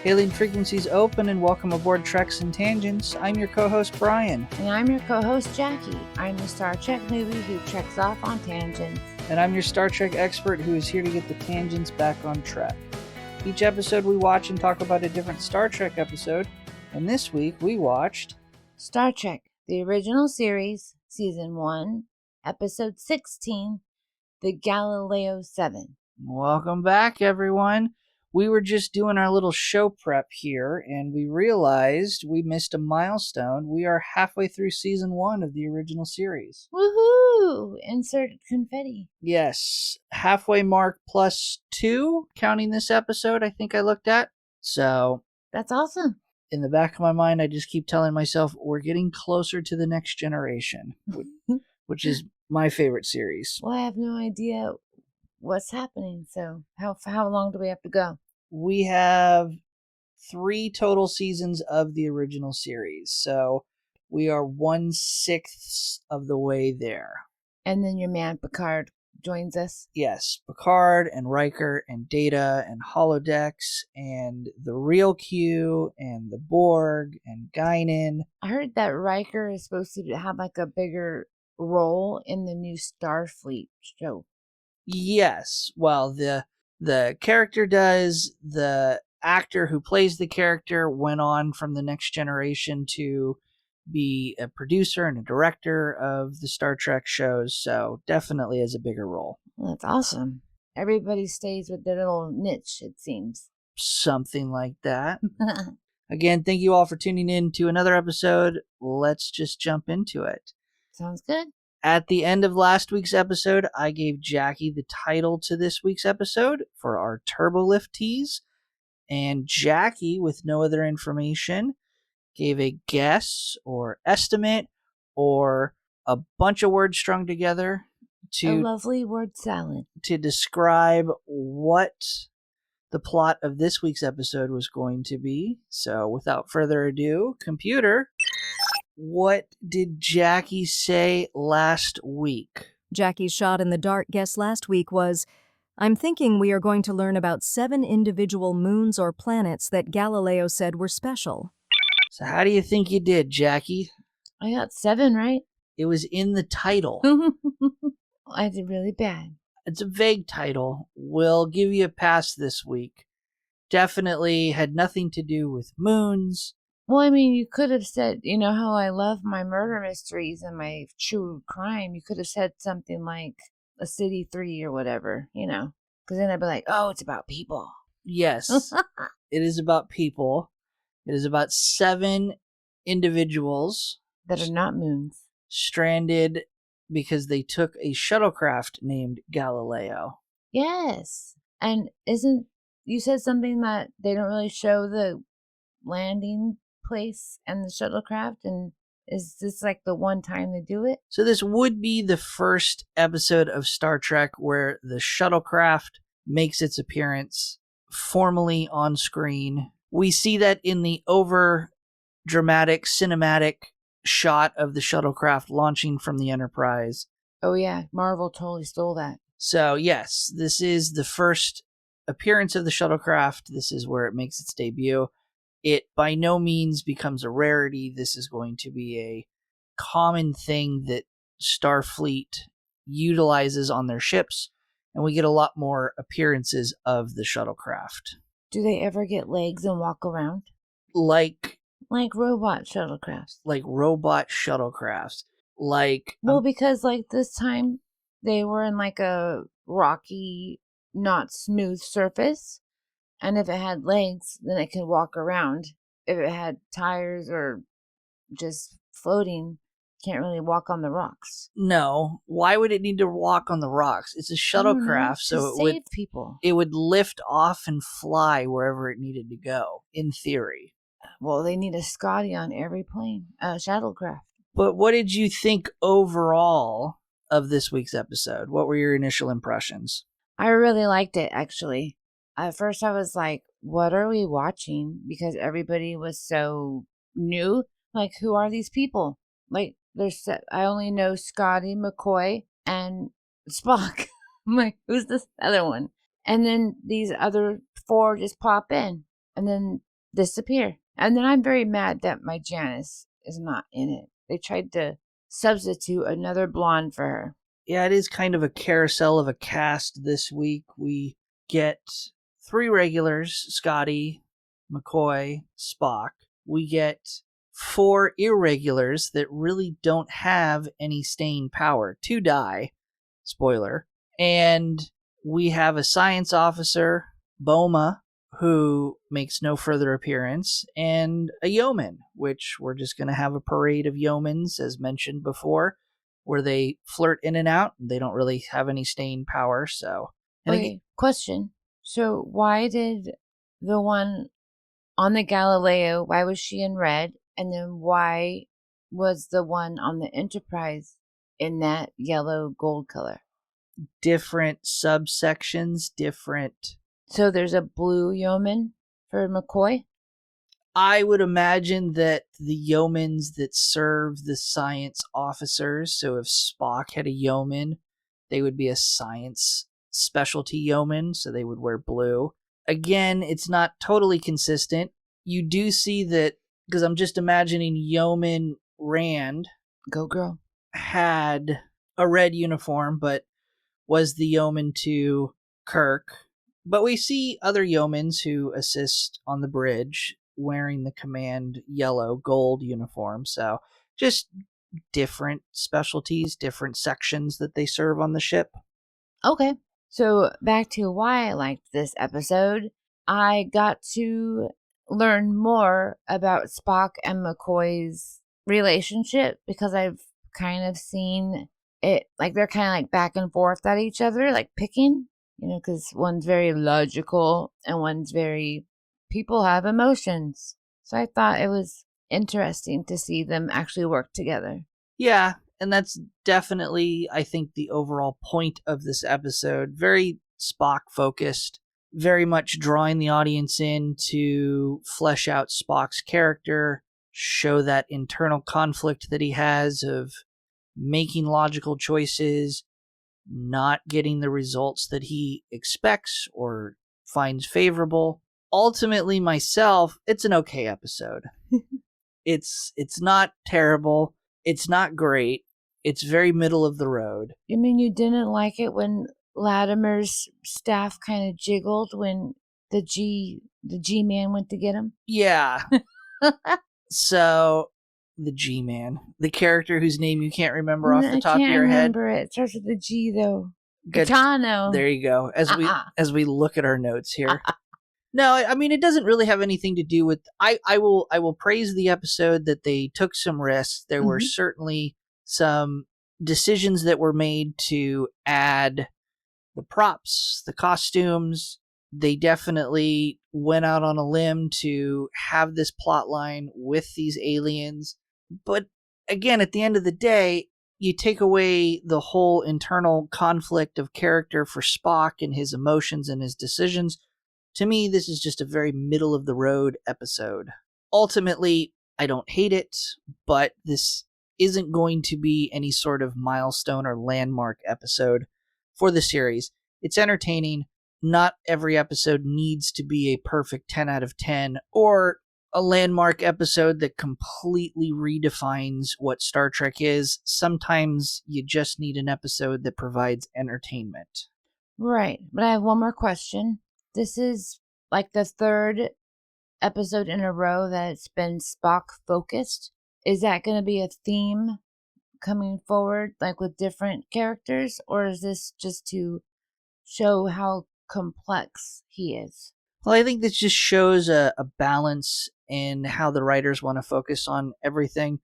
Hailing frequencies open and welcome aboard Treks and Tangents. I'm your co-host Brian. And I'm your co-host Jackie. I'm the Star Trek newbie who treks off on tangents. And I'm your Star Trek expert who is here to get the tangents back on track. Each episode we watch and talk about a different Star Trek episode. And this week we watched Star Trek, the original series, Season 1, Episode 16, the Galileo 7. Welcome back, everyone. We were just doing our little show prep here, and we realized we missed a milestone. We are halfway through Season 1 of the original series. Woohoo! Insert confetti. Yes, halfway mark +2, counting this episode, I think I looked at. So, that's awesome. In the back of my mind, I just keep telling myself, we're getting closer to the next generation, which is my favorite series. Well, I have no idea what's happening, so how long do we have to go? We have 3 total seasons of the original series, so we are 1/6 of the way there. And then your man Picard joins us? Yes, Picard and Riker and Data and Holodecks and the real Q and the Borg and Guinan. I heard that Riker is supposed to have like a bigger role in the new Starfleet show. Yes, well, the character does. The actor who plays the character went on from the Next Generation to be a producer and a director of the Star Trek shows, so definitely has a bigger role. Well, that's awesome. Everybody stays with their little niche, it seems. Something like that. Again, thank you all for tuning in to another episode. Let's just jump into it. Sounds good. At the end of last week's episode, I gave Jaci the title to this week's episode for our Turbolift tease, and Jaci, with no other information, gave a guess or estimate or a bunch of words strung together a lovely word salad to describe what the plot of this week's episode was going to be. So without further ado, computer, what did Jaci say last week? Jaci's shot in the dark guess last week was, I'm thinking we are going to learn about 7 individual moons or planets that Galileo said were special. So how do you think you did, Jaci? I got 7 right. It was in the title. I did really bad. It's a vague title. We'll give you a pass this week. Definitely had nothing to do with moons. Well, I mean, you could have said, you know how I love my murder mysteries and my true crime. You could have said something like A City 3 or whatever, you know. Because then I'd be like, oh, it's about people. Yes, it is about people. It is about 7 individuals that are not moons, stranded because they took a shuttlecraft named Galileo. Yes. And you said something that they don't really show the landing place and the shuttlecraft, and is this like the one time they do it? So this would be the first episode of Star Trek where the shuttlecraft makes its appearance formally on screen. We see that in the over dramatic cinematic shot of the shuttlecraft launching from the Enterprise. Oh yeah, Marvel totally stole that. So yes, this is the first appearance of the shuttlecraft. This is where it makes its debut. It by no means becomes a rarity. This is going to be a common thing that Starfleet utilizes on their ships, and we get a lot more appearances of the shuttlecraft. Do they ever get legs and walk around? Like robot shuttlecrafts. Like robot shuttlecrafts. Well, because like this time they were in like a rocky, not smooth surface. And if it had legs, then it could walk around. If it had tires or just floating, can't really walk on the rocks. No. Why would it need to walk on the rocks? It's a shuttlecraft, so it would lift off and fly wherever it needed to go, in theory. Well, they need a Scotty on every plane, shuttlecraft. But what did you think overall of this week's episode? What were your initial impressions? I really liked it, actually. At first, I was like, what are we watching? Because everybody was so new. Like, who are these people? Like, I only know Scotty, McCoy, and Spock. I'm like, who's this other one? And then these other 4 just pop in. And then disappear. And then I'm very mad that my Janice is not in it. They tried to substitute another blonde for her. Yeah, it is kind of a carousel of a cast this week. We get 3 regulars, Scotty, McCoy, Spock. We get 4 irregulars that really don't have any staying power. 2 die. Spoiler. And we have a science officer, Boma, who makes no further appearance, and a yeoman, which we're just going to have a parade of yeomans, as mentioned before, where they flirt in and out. They don't really have any staying power, so... Okay, question. So why did the one on the Galileo, why was she in red? And then why was the one on the Enterprise in that yellow gold color? Different subsections, different... So there's a blue yeoman for McCoy? I would imagine that the yeomans that serve the science officers, so if Spock had a yeoman, they would be a science specialty yeoman, so they would wear blue. Again, it's not totally consistent. You do see that, because I'm just imagining Yeoman Rand. Go girl. Had a red uniform, but was the yeoman to Kirk. But we see other yeomans who assist on the bridge wearing the command yellow gold uniform. So just different specialties, different sections that they serve on the ship. Okay. So back to why I liked this episode. I got to learn more about Spock and McCoy's relationship because I've kind of seen it, like they're kind of like back and forth at each other, like picking, because one's very logical and one's very, people have emotions. So I thought it was interesting to see them actually work together. Yeah, and that's definitely, I think, the overall point of this episode. Very Spock focused, very much drawing the audience in to flesh out Spock's character, show that internal conflict that he has of making logical choices, not getting the results that he expects or finds favorable. Ultimately, myself, it's an okay episode. It's not terrible. It's not great. It's very middle of the road. You mean you didn't like it when Latimer's staff kind of jiggled when the G-man went to get him? Yeah. So, the G-man, the character whose name you can't remember off the top of your head. I can't remember it. It starts with a G, though. Gaetano. There you go. As we look at our notes here. No, I mean, it doesn't really have anything to do with... I will praise the episode that they took some risks. There were certainly some decisions that were made to add the props, the costumes. They definitely went out on a limb to have this plot line with these aliens. But again, at the end of the day, you take away the whole internal conflict of character for Spock and his emotions and his decisions. To me, this is just a very middle-of-the-road episode. Ultimately, I don't hate it, but this isn't going to be any sort of milestone or landmark episode for the series. It's entertaining. Not every episode needs to be a perfect 10 out of 10 or a landmark episode that completely redefines what Star Trek is. Sometimes you just need an episode that provides entertainment. Right, but I have one more question. This is like the third episode in a row that it's been Spock focused. Is that going to be a theme coming forward, like with different characters, or is this just to show how complex he is? Well, I think this just shows a balance in how the writers want to focus on everything.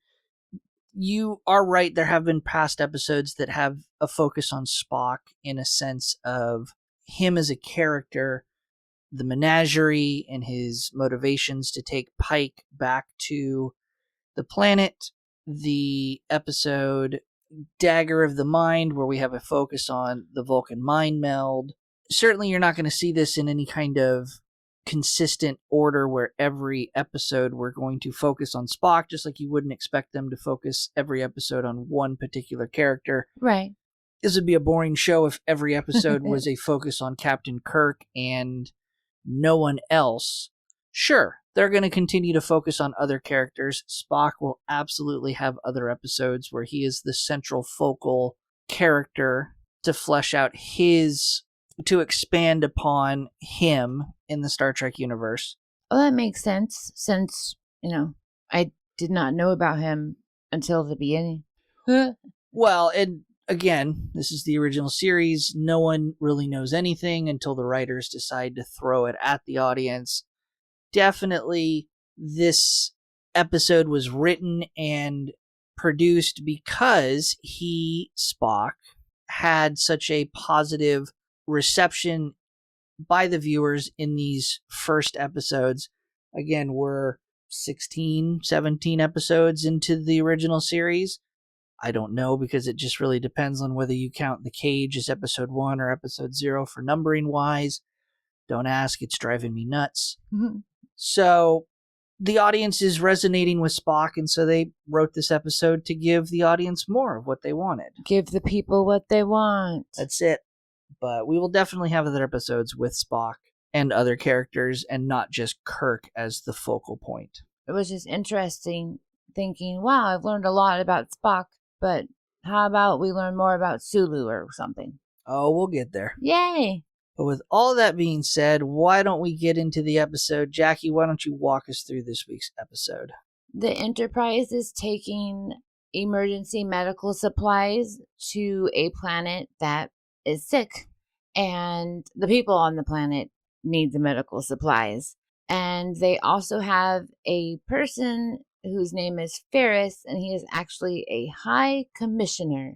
You are right, there have been past episodes that have a focus on Spock in a sense of him as a character, the menagerie and his motivations to take Pike back to the planet, the episode Dagger of the Mind, where we have a focus on the Vulcan mind meld. Certainly you're not going to see this in any kind of consistent order where every episode we're going to focus on Spock, just like you wouldn't expect them to focus every episode on one particular character. Right. This would be a boring show if every episode was a focus on Captain Kirk and no one else. Sure, they're going to continue to focus on other characters. Spock will absolutely have other episodes where he is the central focal character to flesh out to expand upon him in the Star Trek universe. Oh, that makes sense, since, I did not know about him until the beginning. Well, and again, this is the original series. No one really knows anything until the writers decide to throw it at the audience. Definitely, this episode was written and produced because Spock, had such a positive reception by the viewers in these first episodes. Again, we're 16, 17 episodes into the original series. I don't know, because it just really depends on whether you count The Cage as episode 1 or episode 0 for numbering wise. Don't ask, it's driving me nuts. Mm-hmm. So the audience is resonating with Spock, and so they wrote this episode to give the audience more of what they wanted. Give the people what they want. That's it. But we will definitely have other episodes with Spock and other characters, and not just Kirk as the focal point. It was just interesting thinking, wow, I've learned a lot about Spock, but how about we learn more about Sulu or something? Oh, we'll get there. Yay! But with all that being said, why don't we get into the episode? Jackie, why don't you walk us through this week's episode? The Enterprise is taking emergency medical supplies to a planet that is sick, and the people on the planet need the medical supplies. And they also have a person whose name is Ferris, and he is actually a high commissioner,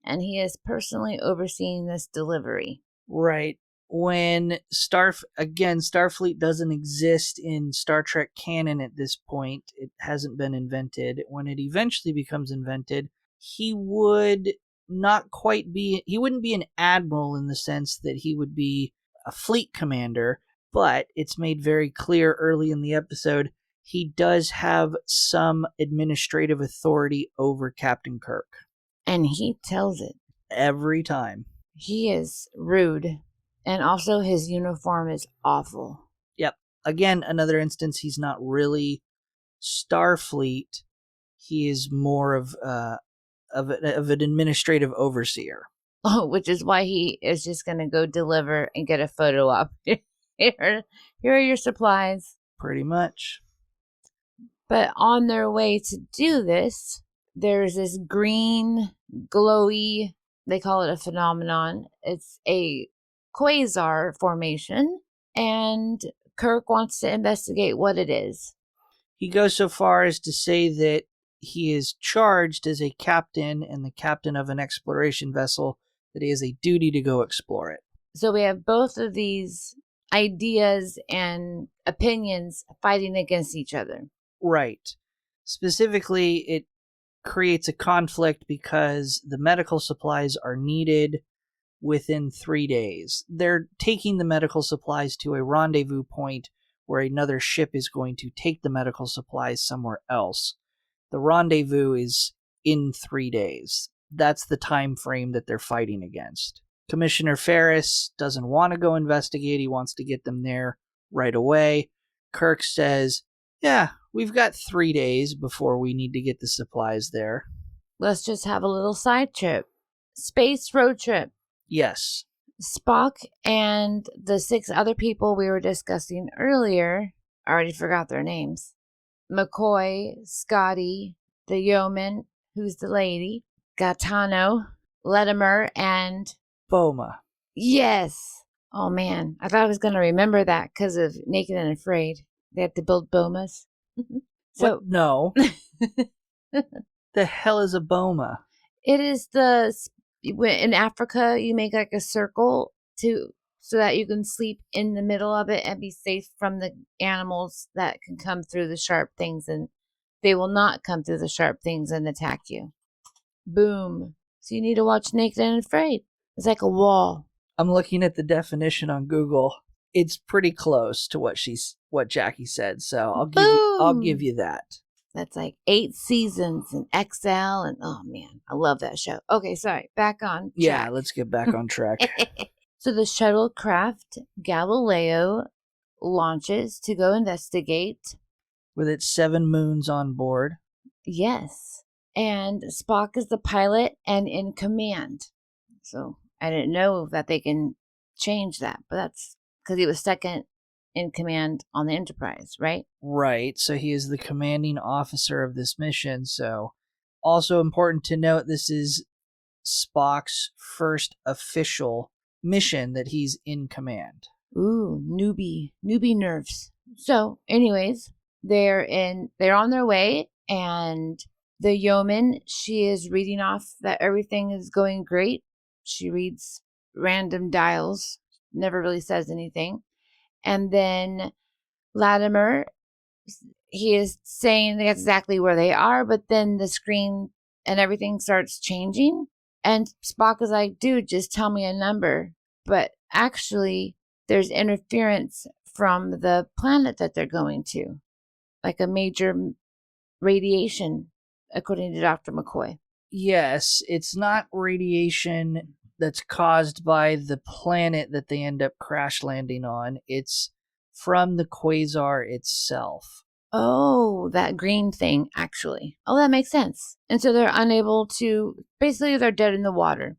and he is personally overseeing this delivery. Right. When Starfleet doesn't exist in Star Trek canon at this point. It hasn't been invented. When it eventually becomes invented, he wouldn't be an admiral in the sense that he would be a fleet commander, but it's made very clear early in the episode he does have some administrative authority over Captain Kirk. And he tells it. Every time. He is rude. And also his uniform is awful. Yep. Again, another instance, he's not really Starfleet. He is more of an administrative overseer. Oh, which is why he is just going to go deliver and get a photo op. Here are your supplies. Pretty much. But on their way to do this, there's this green, glowy, they call it a phenomenon. It's a quasar formation, and Kirk wants to investigate what it is. He goes so far as to say that he is charged as a captain and the captain of an exploration vessel, that he has a duty to go explore it. So we have both of these ideas and opinions fighting against each other. Right. Specifically, it creates a conflict because the medical supplies are needed within 3 days. They're taking the medical supplies to a rendezvous point where another ship is going to take the medical supplies somewhere else. The rendezvous is in 3 days. That's the time frame that they're fighting against. Commissioner Ferris doesn't want to go investigate. He wants to get them there right away. Kirk says, yeah, we've got 3 days before we need to get the supplies there. Let's just have a little side trip. Space road trip. Yes. Spock and the 6 other people we were discussing earlier, I already forgot their names. McCoy, Scotty, the yeoman, who's the lady, Gaetano, Latimer, and Boma. Yes. Oh man, I thought I was going to remember that because of Naked and Afraid. They had to build bomas. So what? No. The hell is a boma? It is in Africa, you make like a circle so that you can sleep in the middle of it and be safe from the animals that can come through the sharp things, and they will not come through the sharp things and attack you. Boom. So you need to watch Naked and Afraid. It's like a wall. I'm looking at the definition on Google. It's pretty close to what Jackie said, so I'll give you that. That's like 8 seasons and XL, and oh man, I love that show. Okay, sorry, back on track. Yeah, let's get back on track. So the shuttlecraft Galileo launches to go investigate. With its 7 moons on board. Yes. And Spock is the pilot and in command. So I didn't know that they can change that, but that's because he was second in command on the Enterprise, right? Right. So he is the commanding officer of this mission. So also important to note, this is Spock's first official mission that he's in command. Ooh, newbie nerves. So, anyways, they're on their way, and the yeoman, she is reading off that everything is going great. She reads random dials, never really says anything. And then Latimer, he is saying exactly where they are, but then the screen and everything starts changing. And Spock is like, dude, just tell me a number. But actually, there's interference from the planet that they're going to, like a major radiation, according to Dr. McCoy. Yes, it's not radiation that's caused by the planet that they end up crash landing on. It's from the quasar itself. Oh, that green thing, actually. Oh, that makes sense. And so they're unable to, basically, they're dead in the water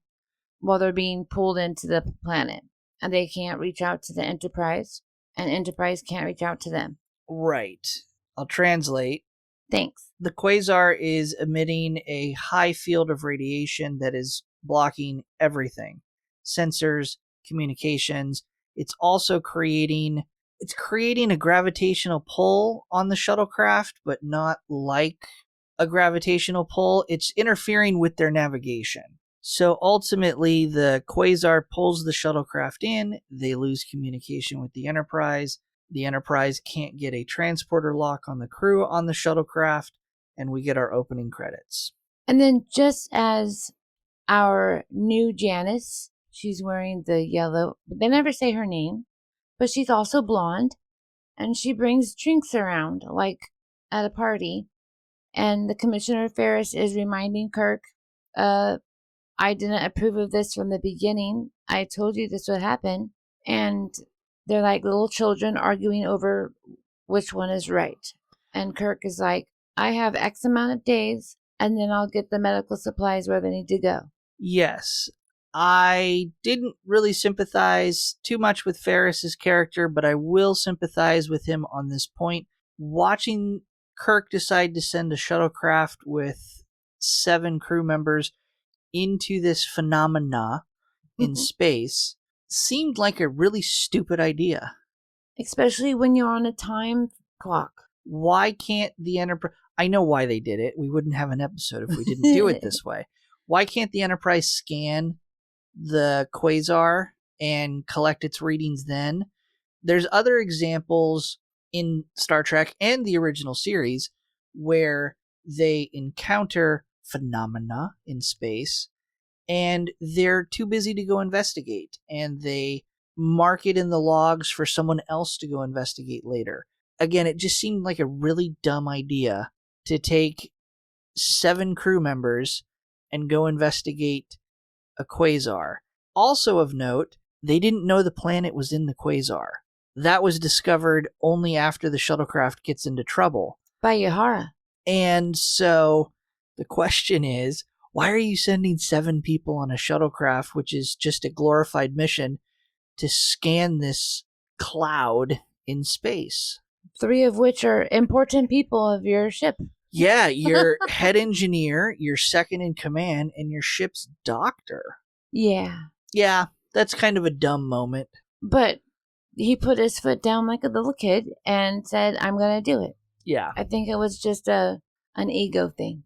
while they're being pulled into the planet. And they can't reach out to the Enterprise, and Enterprise can't reach out to them. Right. I'll translate. Thanks. The quasar is emitting a high field of radiation that is blocking everything. Sensors, communications. It's also creating a gravitational pull on the shuttlecraft, but not like a gravitational pull. It's interfering with their navigation. So ultimately, the quasar pulls the shuttlecraft in. They lose communication with the Enterprise. The Enterprise can't get a transporter lock on the crew on the shuttlecraft, and we get our opening credits. And then just as our new Janice, she's wearing the yellow, they never say her name, but she's also blonde, and she brings drinks around, like at a party. And the Commissioner Ferris is reminding Kirk, I didn't approve of this from the beginning. I told you this would happen. And they're like little children arguing over which one is right. And Kirk is like, I have X amount of days, and then I'll get the medical supplies where they need to go. Yes. I didn't really sympathize too much with Ferris's character, but I will sympathize with him on this point. Watching Kirk decide to send a shuttlecraft with 7 crew members into this phenomena in space seemed like a really stupid idea. Especially when you're on a time clock. Why can't the Enterprise... I know why they did it. We wouldn't have an episode if we didn't do it this way. Why can't the Enterprise scan the quasar and collect its readings then? There's other examples in Star Trek and the original series where they encounter phenomena in space and they're too busy to go investigate, and they mark it in the logs for someone else to go investigate later. Again, it just seemed like a really dumb idea to take 7 crew members and go investigate a quasar. Also of note, they didn't know the planet was in the quasar. That was discovered only after the shuttlecraft gets into trouble. By Yahara. And so the question is, why are you sending 7 people on a shuttlecraft, which is just a glorified mission, to scan this cloud in space? 3 of which are important people of your ship. Yeah, your head engineer, your second in command, and your ship's doctor. Yeah. Yeah, that's kind of a dumb moment. But he put his foot down like a little kid and said, I'm going to do it. Yeah. I think it was just an ego thing.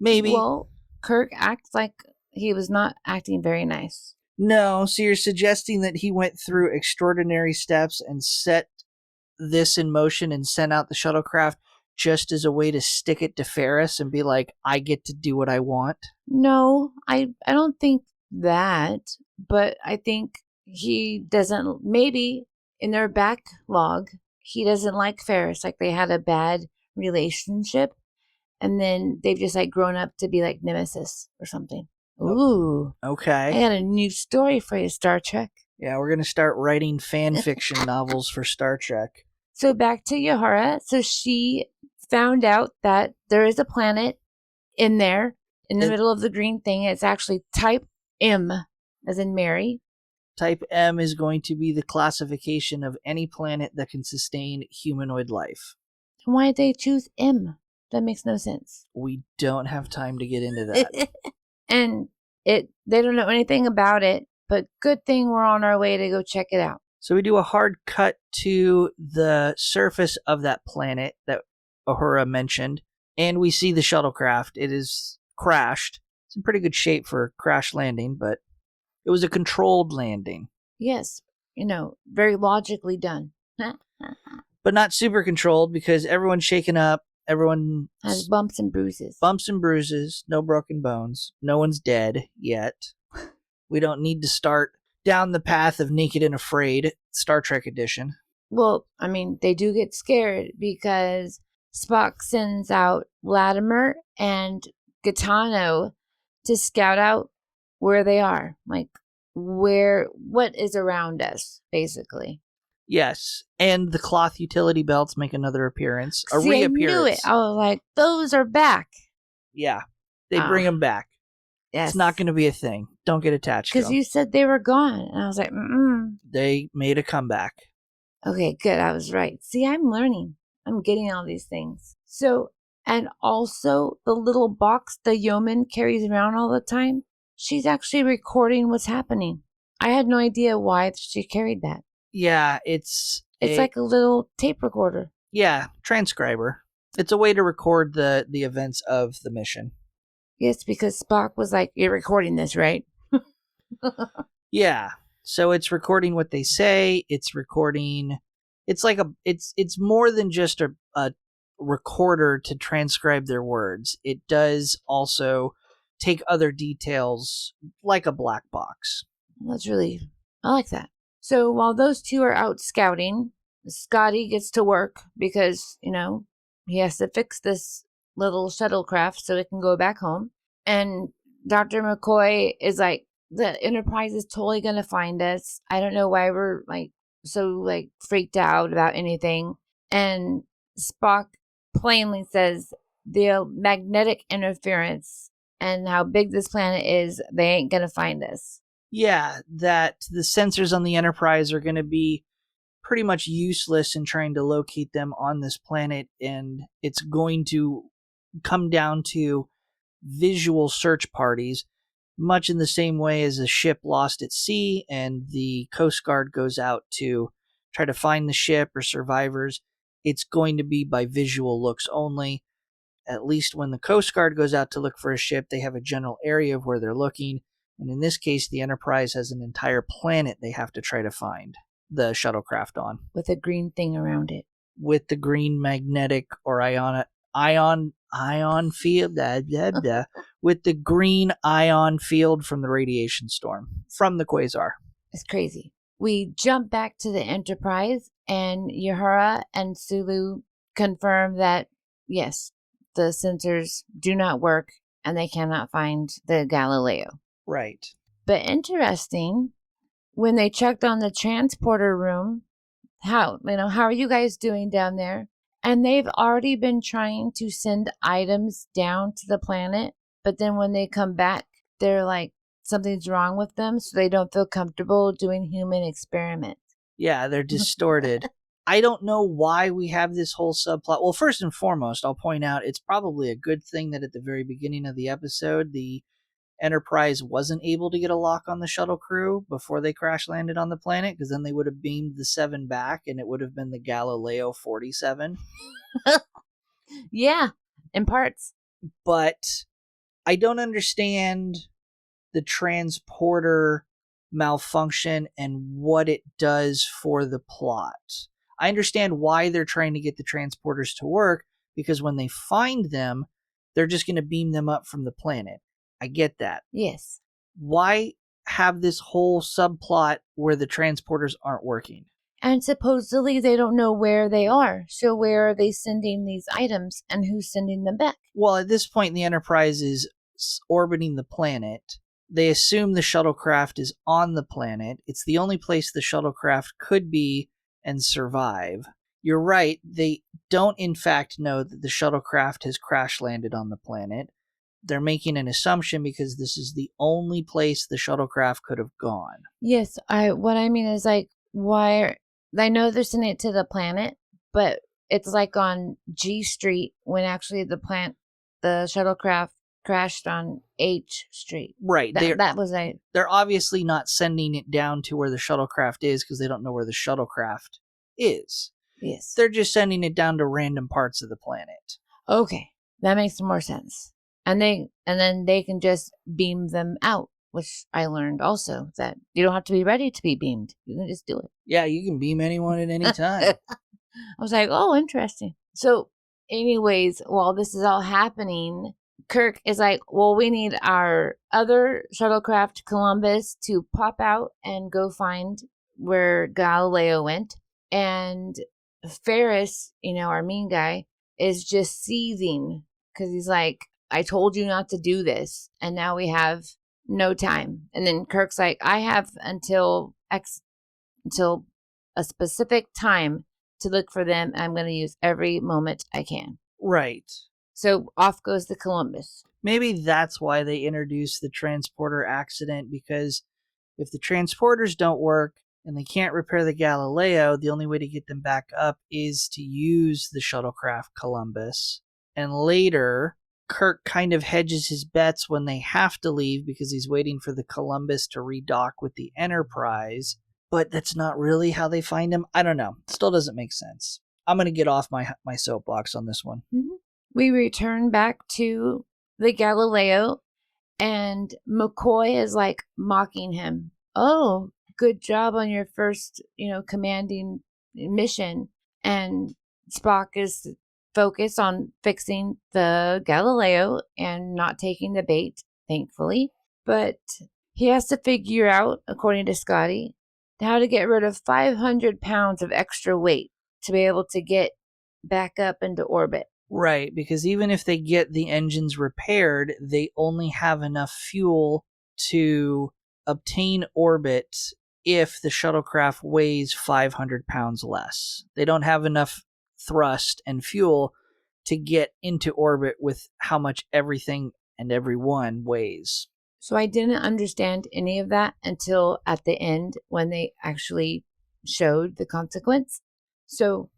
Maybe. Well, Kirk acts like he was not acting very nice. No, so you're suggesting that he went through extraordinary steps and set this in motion and sent out the shuttlecraft just as a way to stick it to Ferris and be like, I get to do what I want? No, I don't think that, but I think he doesn't, maybe in their backlog, he doesn't like Ferris, like they had a bad relationship, and then they've just like grown up to be like nemesis or something. Ooh. Okay. I got a new story for you, Star Trek. Yeah, we're going to start writing fan fiction novels for Star Trek. So back to Yahara. So she found out that there is a planet in there in the middle of the green thing. It's actually type M, as in Mary. Type M is going to be the classification of any planet that can sustain humanoid life. Why did they choose M? That makes no sense. We don't have time to get into that. And they don't know anything about it, but good thing we're on our way to go check it out. So we do a hard cut to the surface of that planet that Uhura mentioned, and we see the shuttlecraft. It is crashed. It's in pretty good shape for a crash landing, but it was a controlled landing. Yes, very logically done. But not super controlled because everyone's shaken up. Everyone has bumps and bruises. Bumps and bruises, no broken bones. No one's dead yet. We don't need to start down the path of Naked and Afraid, Star Trek edition. Well, they do get scared because Spock sends out Latimer and Gaetano to scout out where they are. Like, what is around us, basically. Yes, and the cloth utility belts make another appearance. Reappearance. I knew it. I was like, those are back. Yeah, they bring them back. Yes. It's not going to be a thing. Don't get attached to them. Because you said they were gone. And I was like, They made a comeback. Okay, good. I was right. See, I'm learning. I'm getting all these things. So, and also the little box the yeoman carries around all the time, she's actually recording what's happening. I had no idea why she carried that. Yeah, it's like a little tape recorder. Yeah, transcriber. It's a way to record the events of the mission. Yes, because Spock was like, "You're recording this, right?" Yeah. So it's recording what they say. It's recording. It's like it's more than just a recorder to transcribe their words. It does also take other details like a black box. I like that. So while those two are out scouting, Scotty gets to work because, he has to fix this little shuttlecraft so it can go back home. And Dr. McCoy is like, the Enterprise is totally going to find us. I don't know why we're so freaked out about anything. And Spock plainly says the magnetic interference and how big this planet is, they ain't going to find us. Yeah, that the sensors on the Enterprise are going to be pretty much useless in trying to locate them on this planet, and it's going to come down to visual search parties, much in the same way as a ship lost at sea and the Coast Guard goes out to try to find the ship or survivors. It's going to be by visual looks only. At least when the Coast Guard goes out to look for a ship, they have a general area of where they're looking. And in this case, the Enterprise has an entire planet they have to try to find the shuttlecraft on. With a green thing around it. With the green magnetic or ion field, with the green ion field from the radiation storm, from the quasar. It's crazy. We jump back to the Enterprise, and Uhura and Sulu confirm that, yes, the sensors do not work, and they cannot find the Galileo. Right. But interesting, when they checked on the transporter room, how are you guys doing down there? And they've already been trying to send items down to the planet, but then when they come back, they're like, something's wrong with them, so they don't feel comfortable doing human experiments. Yeah, they're distorted. I don't know why we have this whole subplot. Well, first and foremost, I'll point out it's probably a good thing that at the very beginning of the episode, the Enterprise wasn't able to get a lock on the shuttle crew before they crash landed on the planet, because then they would have beamed the 7 back and it would have been the Galileo 47. Yeah, in parts. But I don't understand the transporter malfunction and what it does for the plot. I understand why they're trying to get the transporters to work, because when they find them, they're just going to beam them up from the planet. I get that. Yes. Why have this whole subplot where the transporters aren't working? And supposedly they don't know where they are. So where are they sending these items and who's sending them back? Well, at this point, the Enterprise is orbiting the planet They assume the shuttlecraft is on the planet. It's the only place the shuttlecraft could be and survive. You're right, they don't in fact know that the shuttlecraft has crash landed on the planet. They're making an assumption because this is the only place the shuttlecraft could have gone. Yes, what I mean is like, why I know they're sending it to the planet, but it's like on G Street when actually the shuttlecraft crashed on H Street. Right. They're obviously not sending it down to where the shuttlecraft is because they don't know where the shuttlecraft is. Yes. They're just sending it down to random parts of the planet. Okay. That makes more sense. And then they can just beam them out, which I learned also that you don't have to be ready to be beamed. You can just do it. Yeah, you can beam anyone at any time. I was like, oh, interesting. So anyways, while this is all happening, Kirk is like, well, we need our other shuttlecraft, Columbus, to pop out and go find where Galileo went. And Ferris, our mean guy, is just seething because he's like, I told you not to do this, and now we have no time. And then Kirk's like, I have until a specific time to look for them. I'm going to use every moment I can. Right. So off goes the Columbus. Maybe that's why they introduced the transporter accident, because if the transporters don't work and they can't repair the Galileo, the only way to get them back up is to use the shuttlecraft Columbus. And later, Kirk kind of hedges his bets when they have to leave because he's waiting for the Columbus to redock with the Enterprise. But that's not really how they find him. I don't know. Still doesn't make sense. I'm going to get off my soapbox on this one. Mm-hmm. We return back to the Galileo, and McCoy is like mocking him. Oh, good job on your first, commanding mission. And Spock is focused on fixing the Galileo and not taking the bait, thankfully. But he has to figure out, according to Scotty, how to get rid of 500 pounds of extra weight to be able to get back up into orbit. Right, because even if they get the engines repaired, they only have enough fuel to obtain orbit if the shuttlecraft weighs 500 pounds less. They don't have enough thrust and fuel to get into orbit with how much everything and everyone weighs. So I didn't understand any of that until at the end when they actually showed the consequence. So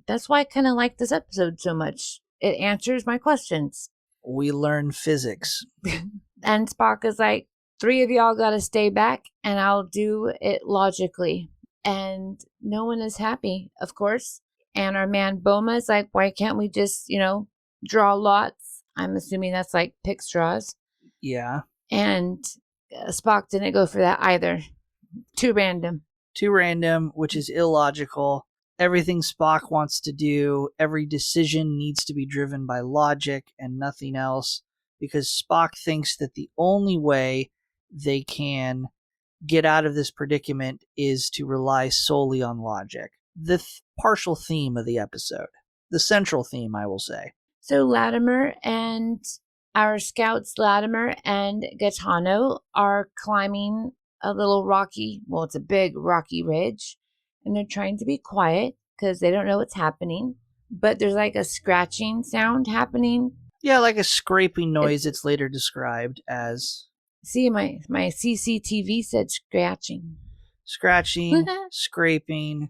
that's why I kind of like this episode so much. It answers my questions. We learn physics. And Spock is like, 3 of y'all got to stay back and I'll do it logically. And no one is happy, of course. And our man Boma is like, why can't we just, draw lots? I'm assuming that's like pick straws. Yeah. And Spock didn't go for that either. Too random, which is illogical. Everything Spock wants to do, every decision needs to be driven by logic and nothing else, because Spock thinks that the only way they can get out of this predicament is to rely solely on logic. The partial theme of the episode. The central theme, I will say. So Latimer and our scouts, Latimer and Gaetano, are climbing a little rocky, well, it's a big rocky ridge, and they're trying to be quiet because they don't know what's happening. But there's like a scratching sound happening. Yeah, like a scraping noise. It's later described as... See, my CCTV said scratching. Scratching, scraping.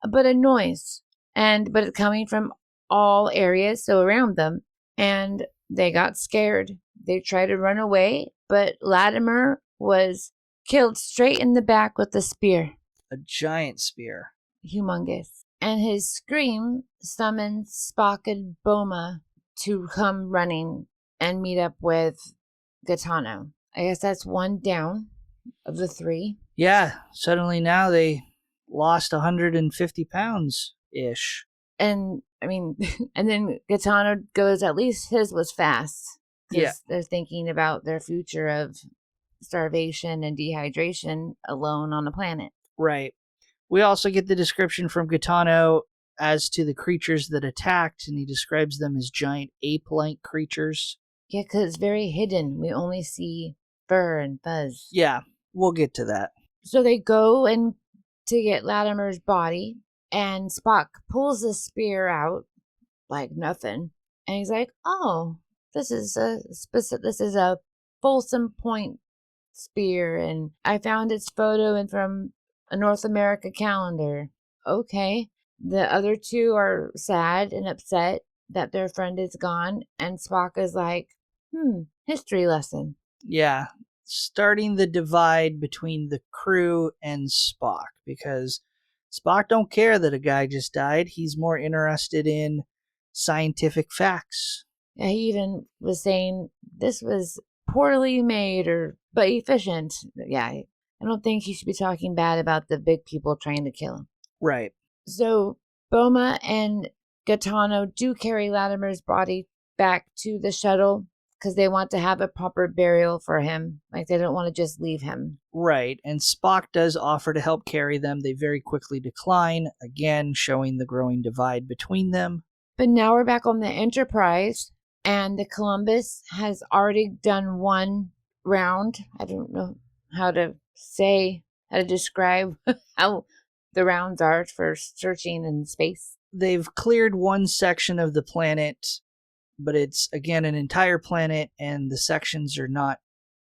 But a noise. But it's coming from all areas, so around them. And they got scared. They tried to run away, but Latimer was killed straight in the back with a spear. A giant spear. Humongous. And his scream summons Spock and Boma to come running and meet up with Gaetano. I guess that's one down of the 3. Yeah, suddenly now they lost 150 pounds-ish. And, and then Gaetano goes, at least his was fast. Yeah. They're thinking about their future of starvation and dehydration alone on the planet. Right. We also get the description from Gaetano as to the creatures that attacked, and he describes them as giant ape-like creatures. Yeah, because it's very hidden. We only see fur and fuzz. Yeah, we'll get to that. So they go and to get Latimer's body, and Spock pulls the spear out like nothing, and he's like, "Oh, this is a Folsom Point spear, and I found its photo and from a North America calendar." Okay. The other two are sad and upset that their friend is gone, and Spock is like, history lesson. Yeah, starting the divide between the crew and Spock, because Spock don't care that a guy just died. He's more interested in scientific facts. Yeah, he even was saying this was poorly made but efficient. Yeah, I don't think he should be talking bad about the big people trying to kill him. Right. So Boma and Gaetano do carry Latimer's body back to the shuttle because they want to have a proper burial for him. Like, they don't want to just leave him. Right, and Spock does offer to help carry them. They very quickly decline, again showing the growing divide between them. But now we're back on the Enterprise, and the Columbus has already done one round. I don't know how to describe how the rounds are for searching in space. They've cleared one section of the planet, but it's, again, an entire planet, and the sections are not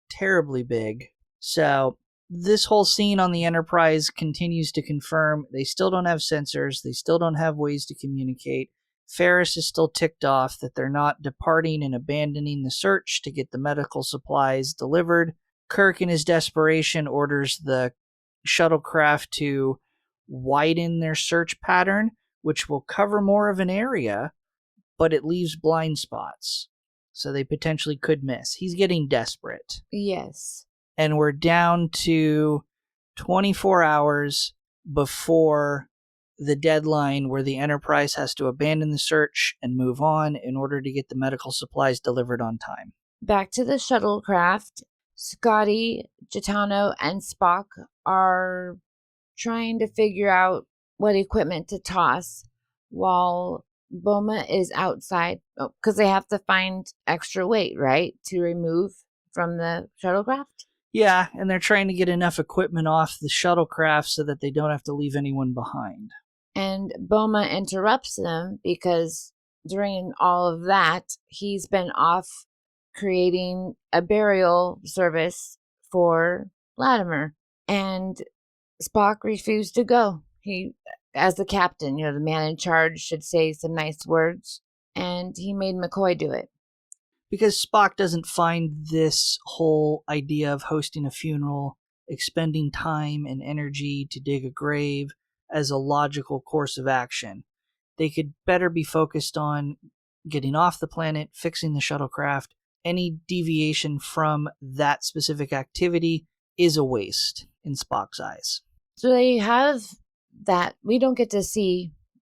terribly big. So this whole scene on the Enterprise continues to confirm they still don't have sensors, they still don't have ways to communicate. Ferris is still ticked off that they're not departing and abandoning the search to get the medical supplies delivered. Kirk, in his desperation, orders the shuttlecraft to widen their search pattern, which will cover more of an area, but it leaves blind spots, so they potentially could miss. He's getting desperate. Yes. And we're down to 24 hours before the deadline where the Enterprise has to abandon the search and move on in order to get the medical supplies delivered on time. Back to the shuttlecraft, Scotty, Gaetano, and Spock are trying to figure out what equipment to toss while Boma is outside, because they have to find extra weight, right, to remove from the shuttlecraft? Yeah, and they're trying to get enough equipment off the shuttlecraft so that they don't have to leave anyone behind. And Boma interrupts them because during all of that, he's been off creating a burial service for Latimer. And Spock refused to go. He, as the captain, the man in charge, should say some nice words. And he made McCoy do it. Because Spock doesn't find this whole idea of hosting a funeral, expending time and energy to dig a grave, as a logical course of action. They could better be focused on getting off the planet, fixing the shuttlecraft. Any deviation from that specific activity is a waste in Spock's eyes. So they have that. We don't get to see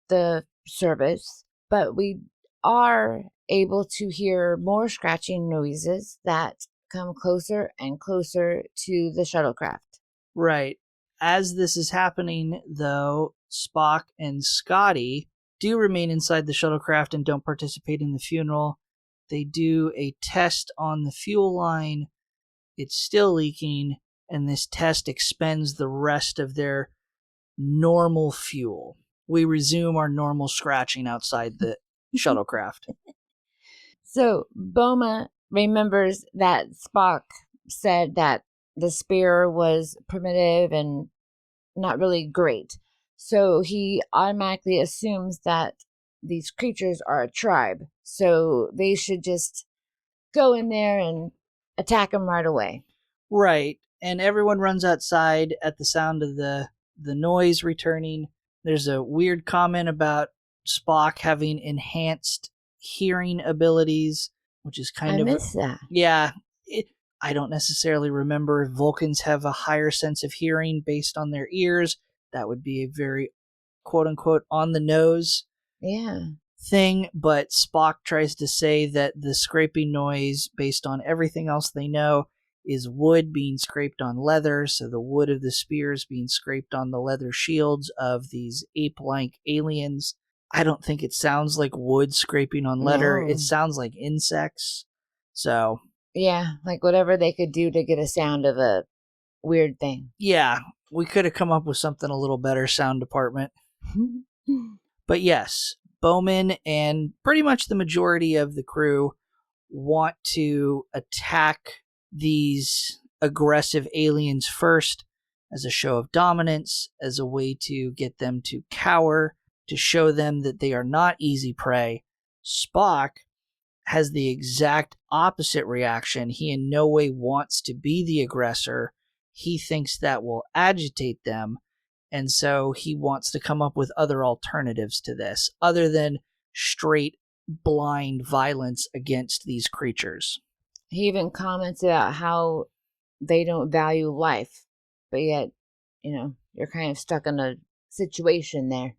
the service, but we are able to hear more scratching noises that come closer and closer to the shuttlecraft. Right. As this is happening, though, Spock and Scotty do remain inside the shuttlecraft and don't participate in the funeral. They do a test on the fuel line. It's still leaking, and this test expends the rest of their normal fuel. We resume our normal scratching outside the shuttlecraft. So Boma remembers that Spock said that the spear was primitive and not really great. So he automatically assumes that these creatures are a tribe. So they should just go in there and attack them right away. Right. And everyone runs outside at the sound of the noise returning. There's a weird comment about Spock having enhanced hearing abilities, which is kind of... I miss that. Yeah. I don't necessarily remember if Vulcans have a higher sense of hearing based on their ears. That would be a very, quote-unquote, on-the-nose thing. But Spock tries to say that the scraping noise, based on everything else they know, is wood being scraped on leather, so the wood of the spears being scraped on the leather shields of these ape-like aliens. I don't think it sounds like wood scraping on leather. No. It sounds like insects. So Yeah, like whatever they could do to get a sound of a weird thing. Yeah, we could have come up with something a little better, sound department. But yes, Bowman and pretty much the majority of the crew want to attack these aggressive aliens first as a show of dominance, as a way to get them to cower, to show them that they are not easy prey. Spock has the exact opposite reaction. He in no way wants to be the aggressor. He thinks that will agitate them. And so he wants to come up with other alternatives to this, other than straight blind violence against these creatures. He even comments about how they don't value life, but yet, you're kind of stuck in a situation there.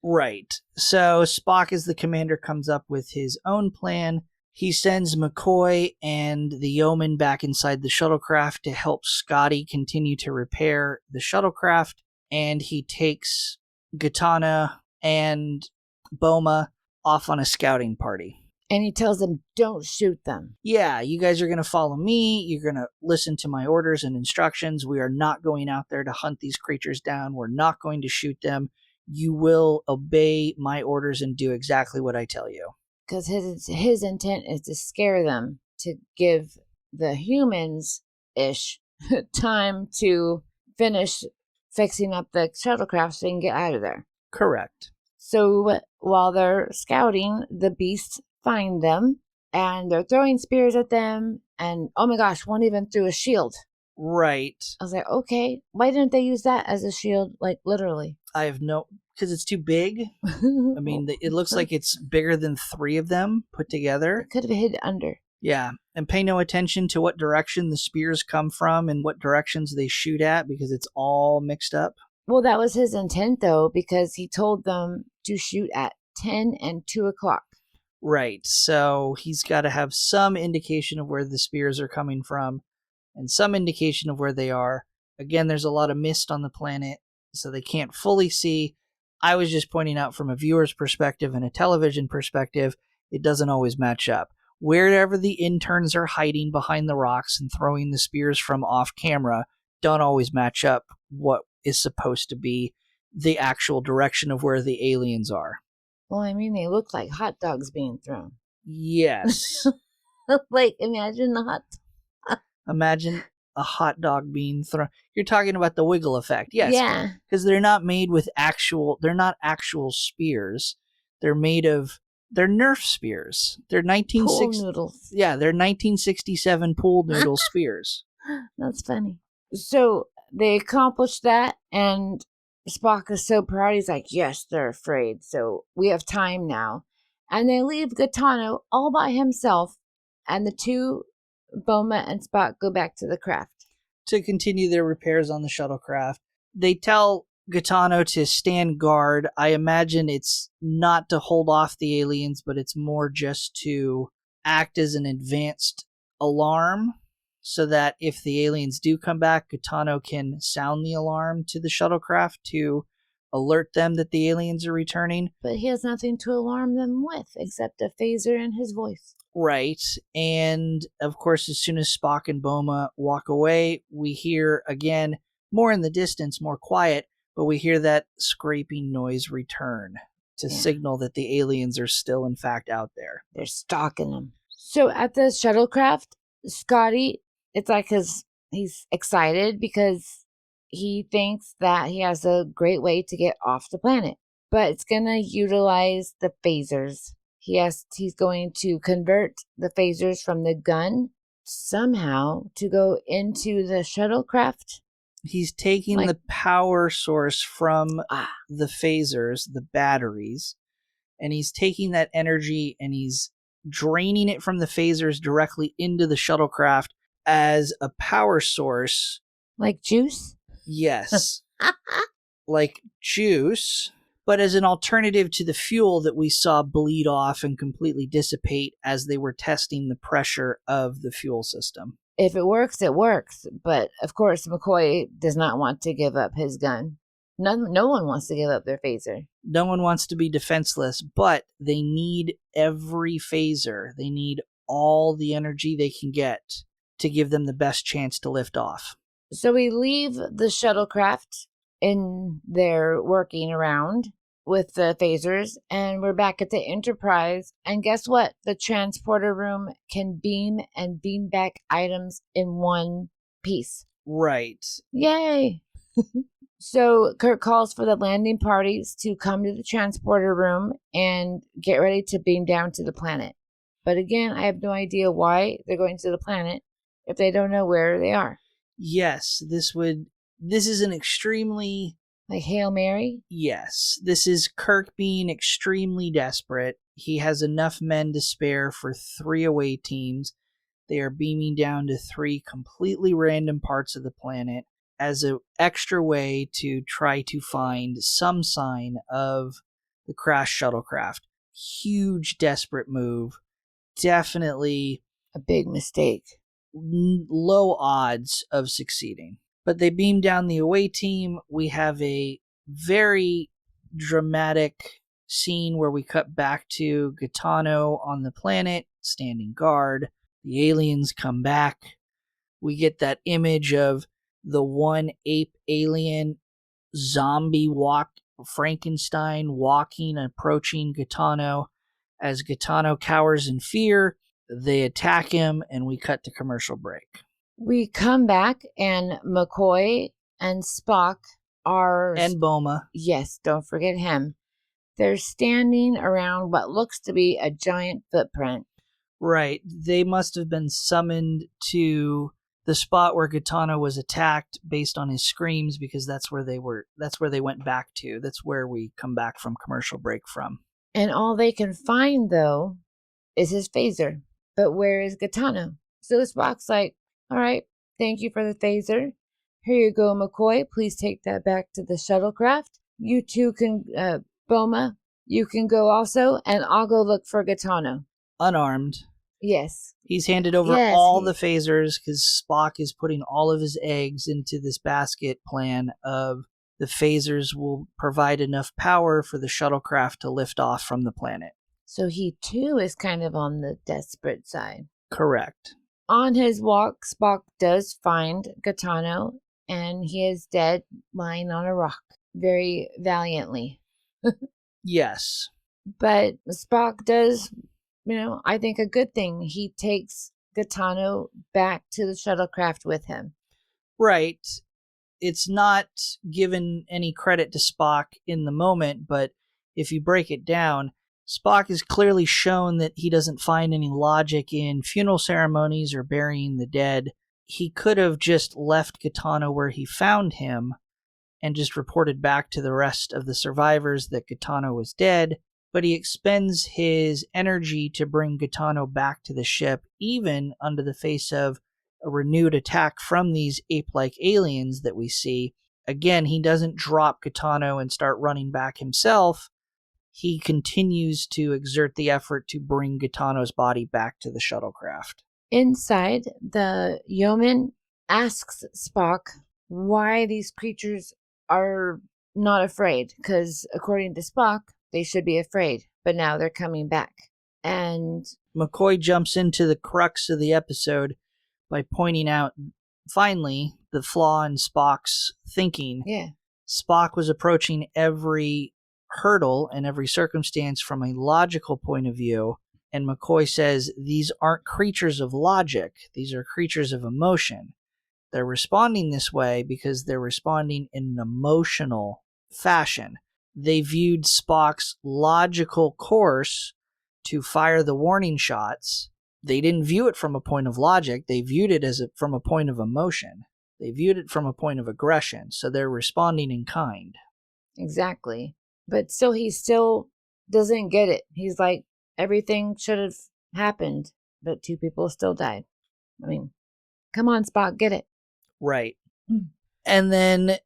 Right. So Spock, as the commander, comes up with his own plan. He sends McCoy and the yeoman back inside the shuttlecraft to help Scotty continue to repair the shuttlecraft, and he takes Gitana and Boma off on a scouting party. And he tells them, don't shoot them. Yeah, you guys are going to follow me. You're going to listen to my orders and instructions. We are not going out there to hunt these creatures down. We're not going to shoot them. You will obey my orders and do exactly what I tell you. Because his intent is to scare them, to give the humans-ish time to finish fixing up the shuttlecraft so they can get out of there. Correct. So while they're scouting, the beasts find them, and they're throwing spears at them, and oh my gosh, one even threw a shield. Right. I was like, okay, why didn't they use that as a shield, like literally? I have because it's too big. I mean, it looks like it's bigger than 3 of them put together. It could have hid under. Yeah, and pay no attention to what direction the spears come from and what directions they shoot at, because it's all mixed up. Well, that was his intent, though, because he told them to shoot at 10 and 2 o'clock. Right, so he's got to have some indication of where the spears are coming from and some indication of where they are. Again, there's a lot of mist on the planet, so they can't fully see. I was just pointing out from a viewer's perspective and a television perspective, it doesn't always match up. Wherever the interns are hiding behind the rocks and throwing the spears from off camera don't always match up what is supposed to be the actual direction of where the aliens are. Well, I mean, they look like hot dogs being thrown. Yes. Like, imagine the hot... Imagine a hot dog being thrown. You're talking about the wiggle effect. Yes. Yeah. Because they're not made with they're not actual spears. They're Nerf spears. They're Pool noodles. Yeah, they're 1967 pool noodle spears. That's funny. So they accomplished that, and Spock is so proud. He's like, yes, they're afraid. So we have time now. And they leave Gaetano all by himself, and the two, Boma and Spock, go back to the craft to continue their repairs on the shuttlecraft. They tell Gaetano to stand guard. I imagine it's not to hold off the aliens, but it's more just to act as an advanced alarm, so that if the aliens do come back, Gaetano can sound the alarm to the shuttlecraft to alert them that the aliens are returning. But he has nothing to alarm them with except a phaser in his voice. Right. And of course, as soon as Spock and Boma walk away, we hear again, more in the distance, more quiet, but we hear that scraping noise return to signal that the aliens are still, in fact, out there. They're stalking them. So at the shuttlecraft, Scotty, it's like he's excited because he thinks that he has a great way to get off the planet, but it's going to utilize the phasers. He's going to convert the phasers from the gun somehow to go into the shuttlecraft. He's taking the power source from the phasers, the batteries, and he's taking that energy and he's draining it from the phasers directly into the shuttlecraft as a power source. Like juice? Yes. Like juice, but as an alternative to the fuel that we saw bleed off and completely dissipate as they were testing the pressure of the fuel system. If it works, it works. But, of course, McCoy does not want to give up his gun. No one wants to give up their phaser. No one wants to be defenseless, but they need every phaser. They need all the energy they can get to give them the best chance to lift off. So we leave the shuttlecraft in their working around with the phasers, and we're back at the Enterprise. And guess what? The transporter room can beam and beam back items in one piece. Right. Yay! So Kirk calls for the landing parties to come to the transporter room and get ready to beam down to the planet. But again, I have no idea why they're going to the planet if they don't know where they are. Yes, this is an extremely... Like Hail Mary? Yes, this is Kirk being extremely desperate. He has enough men to spare for 3 away teams. They are beaming down to 3 completely random parts of the planet as an extra way to try to find some sign of the crashed shuttlecraft. Huge, desperate move. Definitely a big mistake. Low odds of succeeding. But they beam down the away team. We have a very dramatic scene where we cut back to Gaetano on the planet, standing guard. The aliens come back. We get that image of the one ape alien zombie Frankenstein walking, approaching Gaetano. As Gaetano cowers in fear, they attack him, and we cut to commercial break. We come back, and McCoy and Spock are... And Boma. Yes, don't forget him. They're standing around what looks to be a giant footprint. Right. They must have been summoned to the spot where Gaetano was attacked based on his screams, because that's where they went back to. That's where we come back from commercial break from. And all they can find, though, is his phaser. But where is Gaetano? So Spock's like, all right, thank you for the phaser. Here you go, McCoy. Please take that back to the shuttlecraft. You two can, Boma, you can go also, and I'll go look for Gaetano. Unarmed. Yes. He's handed over all the phasers because Spock is putting all of his eggs into this basket plan of the phasers will provide enough power for the shuttlecraft to lift off from the planet. So he, too, is kind of on the desperate side. Correct. On his walk, Spock does find Gaetano, and he is dead, lying on a rock, very valiantly. Yes. But Spock does, I think a good thing. He takes Gaetano back to the shuttlecraft with him. Right. It's not given any credit to Spock in the moment, but if you break it down, Spock is clearly shown that he doesn't find any logic in funeral ceremonies or burying the dead. He could have just left Gaetano where he found him and just reported back to the rest of the survivors that Gaetano was dead, but he expends his energy to bring Gaetano back to the ship, even under the face of a renewed attack from these ape-like aliens that we see. Again, he doesn't drop Gaetano and start running back himself. He continues to exert the effort to bring Gaetano's body back to the shuttlecraft. Inside, the yeoman asks Spock why these creatures are not afraid, because according to Spock, they should be afraid, but now they're coming back. And McCoy jumps into the crux of the episode by pointing out, finally, the flaw in Spock's thinking. Yeah. Spock was approaching every hurdle and every circumstance from a logical point of view, and McCoy says these aren't creatures of logic, these are creatures of emotion. They're responding this way because they're responding in an emotional fashion. They viewed Spock's logical course to fire the warning shots. They didn't view it from a point of logic, they viewed it from a point of emotion. They viewed it from a point of aggression, so they're responding in kind. Exactly. But still, he still doesn't get it. He's like, everything should have happened, but 2 people still died. I mean, come on, Spock, get it. Right. And then,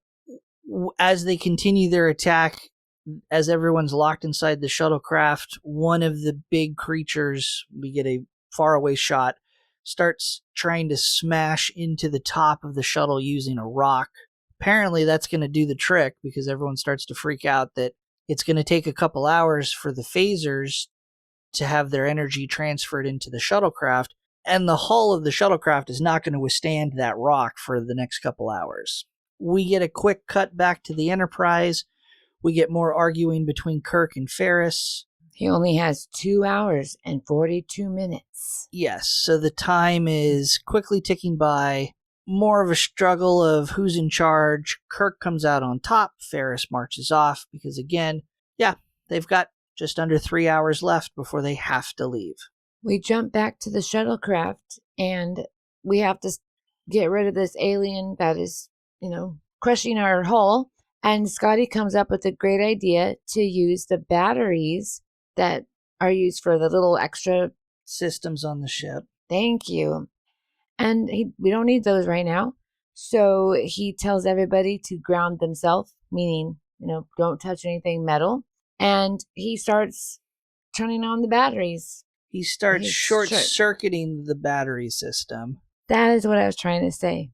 as they continue their attack, as everyone's locked inside the shuttlecraft, one of the big creatures, we get a faraway shot, starts trying to smash into the top of the shuttle using a rock. Apparently, that's going to do the trick because everyone starts to freak out that it's going to take a couple hours for the phasers to have their energy transferred into the shuttlecraft, and the hull of the shuttlecraft is not going to withstand that rock for the next couple hours. We get a quick cut back to the Enterprise. We get more arguing between Kirk and Ferris. He only has 2 hours and 42 minutes. Yes, so the time is quickly ticking by. More of a struggle of who's in charge. Kirk comes out on top. Ferris marches off because, again, they've got just under 3 hours left before they have to leave. We jump back to the shuttlecraft, and we have to get rid of this alien that is, crushing our hull. And Scotty comes up with a great idea to use the batteries that are used for the little extra systems on the ship. Thank you. And we don't need those right now. So he tells everybody to ground themselves, meaning, don't touch anything metal. And he starts turning on the batteries. He starts short-circuiting the battery system. That is what I was trying to say.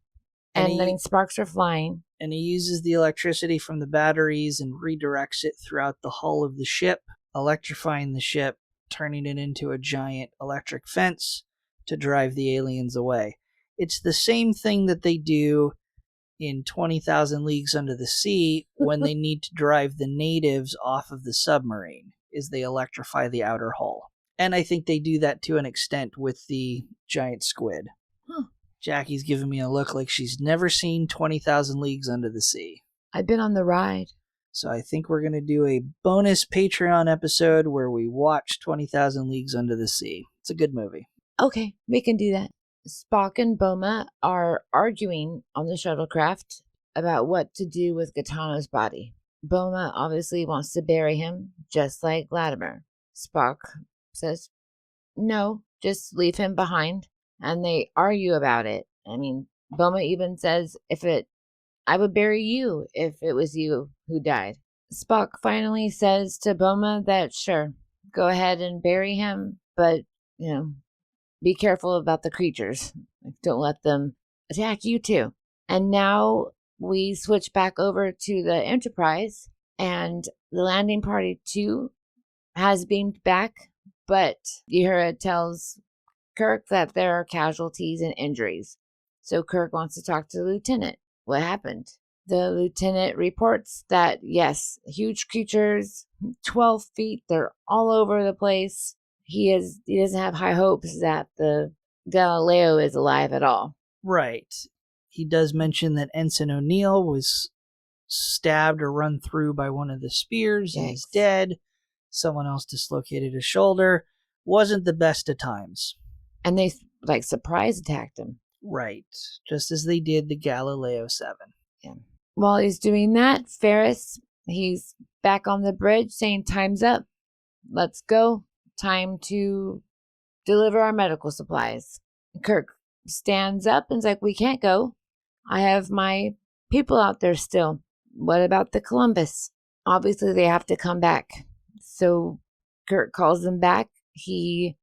And then sparks are flying. And he uses the electricity from the batteries and redirects it throughout the hull of the ship, electrifying the ship, turning it into a giant electric fence to drive the aliens away. It's the same thing that they do in 20,000 Leagues Under the Sea when they need to drive the natives off of the submarine, is they electrify the outer hull. And I think they do that to an extent with the giant squid. Huh. Jackie's giving me a look like she's never seen 20,000 Leagues Under the Sea. I've been on the ride. So I think we're going to do a bonus Patreon episode where we watch 20,000 Leagues Under the Sea. It's a good movie. Okay, we can do that. Spock and Boma are arguing on the shuttlecraft about what to do with Gaetano's body. Boma obviously wants to bury him, just like Latimer. Spock says, no, just leave him behind. And they argue about it. I mean, Boma even says, I would bury you if it was you who died. Spock finally says to Boma that, sure, go ahead and bury him, but, be careful about the creatures. Don't let them attack you too. And now we switch back over to the Enterprise, and the landing party 2 has beamed back, but Uhura tells Kirk that there are casualties and injuries. So Kirk wants to talk to the lieutenant. What happened? The lieutenant reports that, yes, huge creatures, 12 feet, they're all over the place. He doesn't have high hopes that the Galileo is alive at all. Right. He does mention that Ensign O'Neill was stabbed or run through by one of the spears and is dead. Someone else dislocated a shoulder. Wasn't the best of times. And they, surprise attacked him. Right. Just as they did the Galileo 7. Yeah. While he's doing that, Ferris, he's back on the bridge saying, time's up. Let's go. Time to deliver our medical supplies. Kirk stands up and's like, we can't go. I have my people out there still. What about the Columbus? Obviously, they have to come back. So Kirk calls them back. He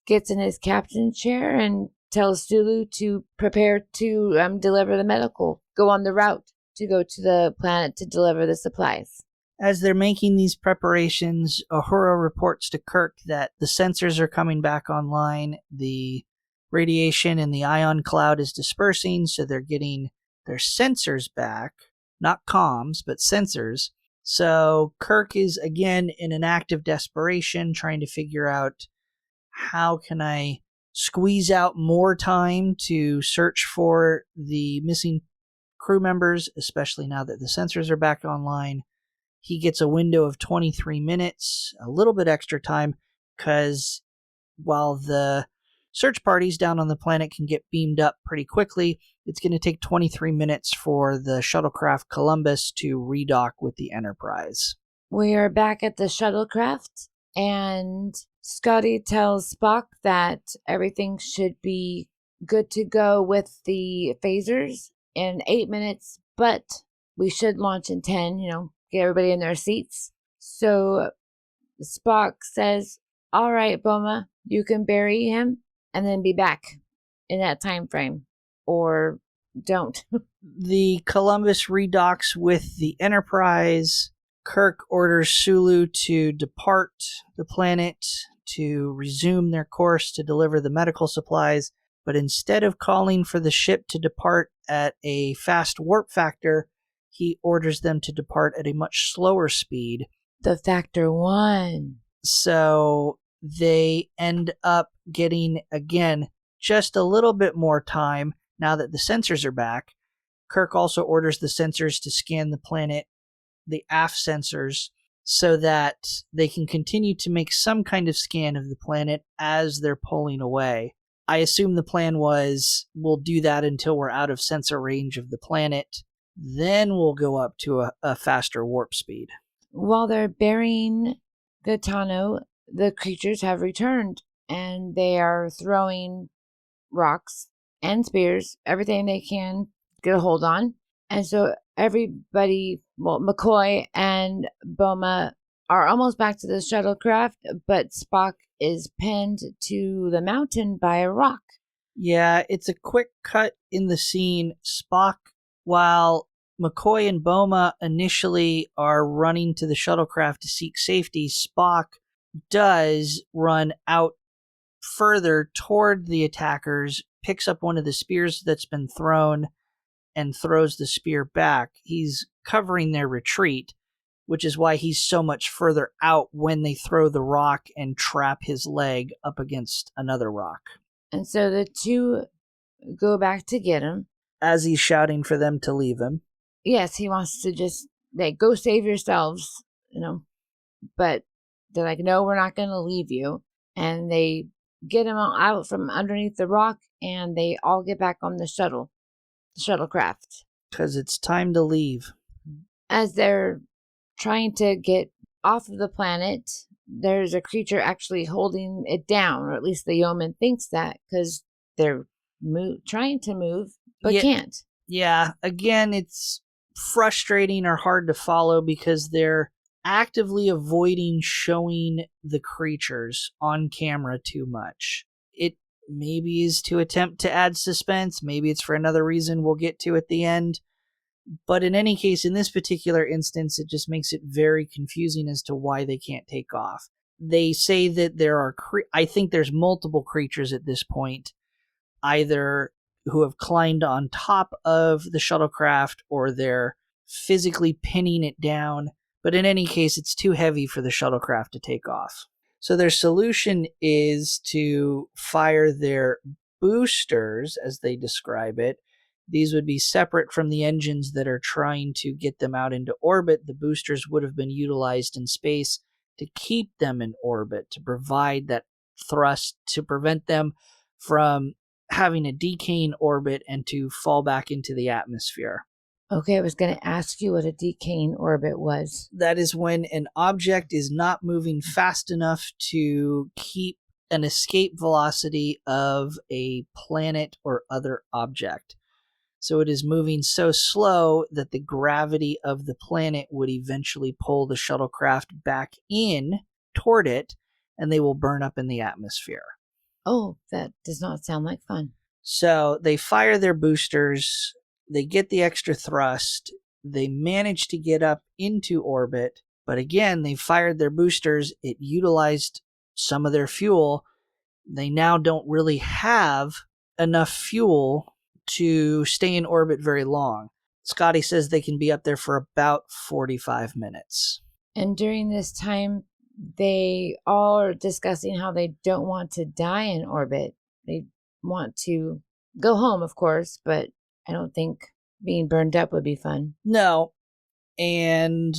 gets in his captain's chair and tells Sulu to prepare to deliver the medical, go on the route to go to the planet to deliver the supplies. As they're making these preparations, Uhura reports to Kirk that the sensors are coming back online, the radiation in the ion cloud is dispersing, so they're getting their sensors back. Not comms, but sensors. So Kirk is, again, in an act of desperation, trying to figure out how can I squeeze out more time to search for the missing crew members, especially now that the sensors are back online. He gets a window of 23 minutes, a little bit extra time, because while the search parties down on the planet can get beamed up pretty quickly, it's going to take 23 minutes for the shuttlecraft Columbus to redock with the Enterprise. We are back at the shuttlecraft, and Scotty tells Spock that everything should be good to go with the phasers in 8 minutes, but we should launch in 10, get everybody in their seats. So Spock says, all right, Boma, you can bury him and then be back in that time frame. Or don't. The Columbus redocks with the Enterprise. Kirk orders Sulu to depart the planet to resume their course to deliver the medical supplies, but instead of calling for the ship to depart at a fast warp factor, he orders them to depart at a much slower speed. The factor 1. So they end up getting, again, just a little bit more time now that the sensors are back. Kirk also orders the sensors to scan the planet, the aft sensors, so that they can continue to make some kind of scan of the planet as they're pulling away. I assume the plan was we'll do that until we're out of sensor range of the planet. Then we'll go up to a faster warp speed. While they're burying Gaetano, the creatures have returned, and they are throwing rocks and spears, everything they can get a hold on. And so everybody, well, McCoy and Boma are almost back to the shuttlecraft, but Spock is pinned to the mountain by a rock. Yeah, it's a quick cut in the scene. Spock, while McCoy and Boma initially are running to the shuttlecraft to seek safety, Spock does run out further toward the attackers, picks up one of the spears that's been thrown, and throws the spear back. He's covering their retreat, which is why he's so much further out when they throw the rock and trap his leg up against another rock. And so the two go back to get him. As he's shouting for them to leave him. Yes, he wants to just, go save yourselves, But they're like, no, we're not going to leave you. And they get him out from underneath the rock, and they all get back on the shuttlecraft. Because it's time to leave. As they're trying to get off of the planet, there's a creature actually holding it down, or at least the yeoman thinks that, because they're trying to move, but can't. Yeah, again, it's frustrating or hard to follow because they're actively avoiding showing the creatures on camera too much. It maybe is to attempt to add suspense, maybe it's for another reason we'll get to at the end. But in any case, in this particular instance, it just makes it very confusing as to why they can't take off. They say that there are, I think there's multiple creatures at this point, either who have climbed on top of the shuttlecraft or they're physically pinning it down. But in any case, it's too heavy for the shuttlecraft to take off. So their solution is to fire their boosters, as they describe it. These would be separate from the engines that are trying to get them out into orbit. The boosters would have been utilized in space to keep them in orbit, to provide that thrust, to prevent them from having a decaying orbit and to fall back into the atmosphere. Okay, I was going to ask you what a decaying orbit was. That is when an object is not moving fast enough to keep an escape velocity of a planet or other object. So it is moving so slow that the gravity of the planet would eventually pull the shuttlecraft back in toward it, and they will burn up in the atmosphere. Oh, that does not sound like fun. So they fire their boosters, they get the extra thrust, they manage to get up into orbit, but again, they fired their boosters, it utilized some of their fuel. They now don't really have enough fuel to stay in orbit very long. Scotty says they can be up there for about 45 minutes. And during this time, they all are discussing how they don't want to die in orbit. They want to go home, of course, but I don't think being burned up would be fun. No. And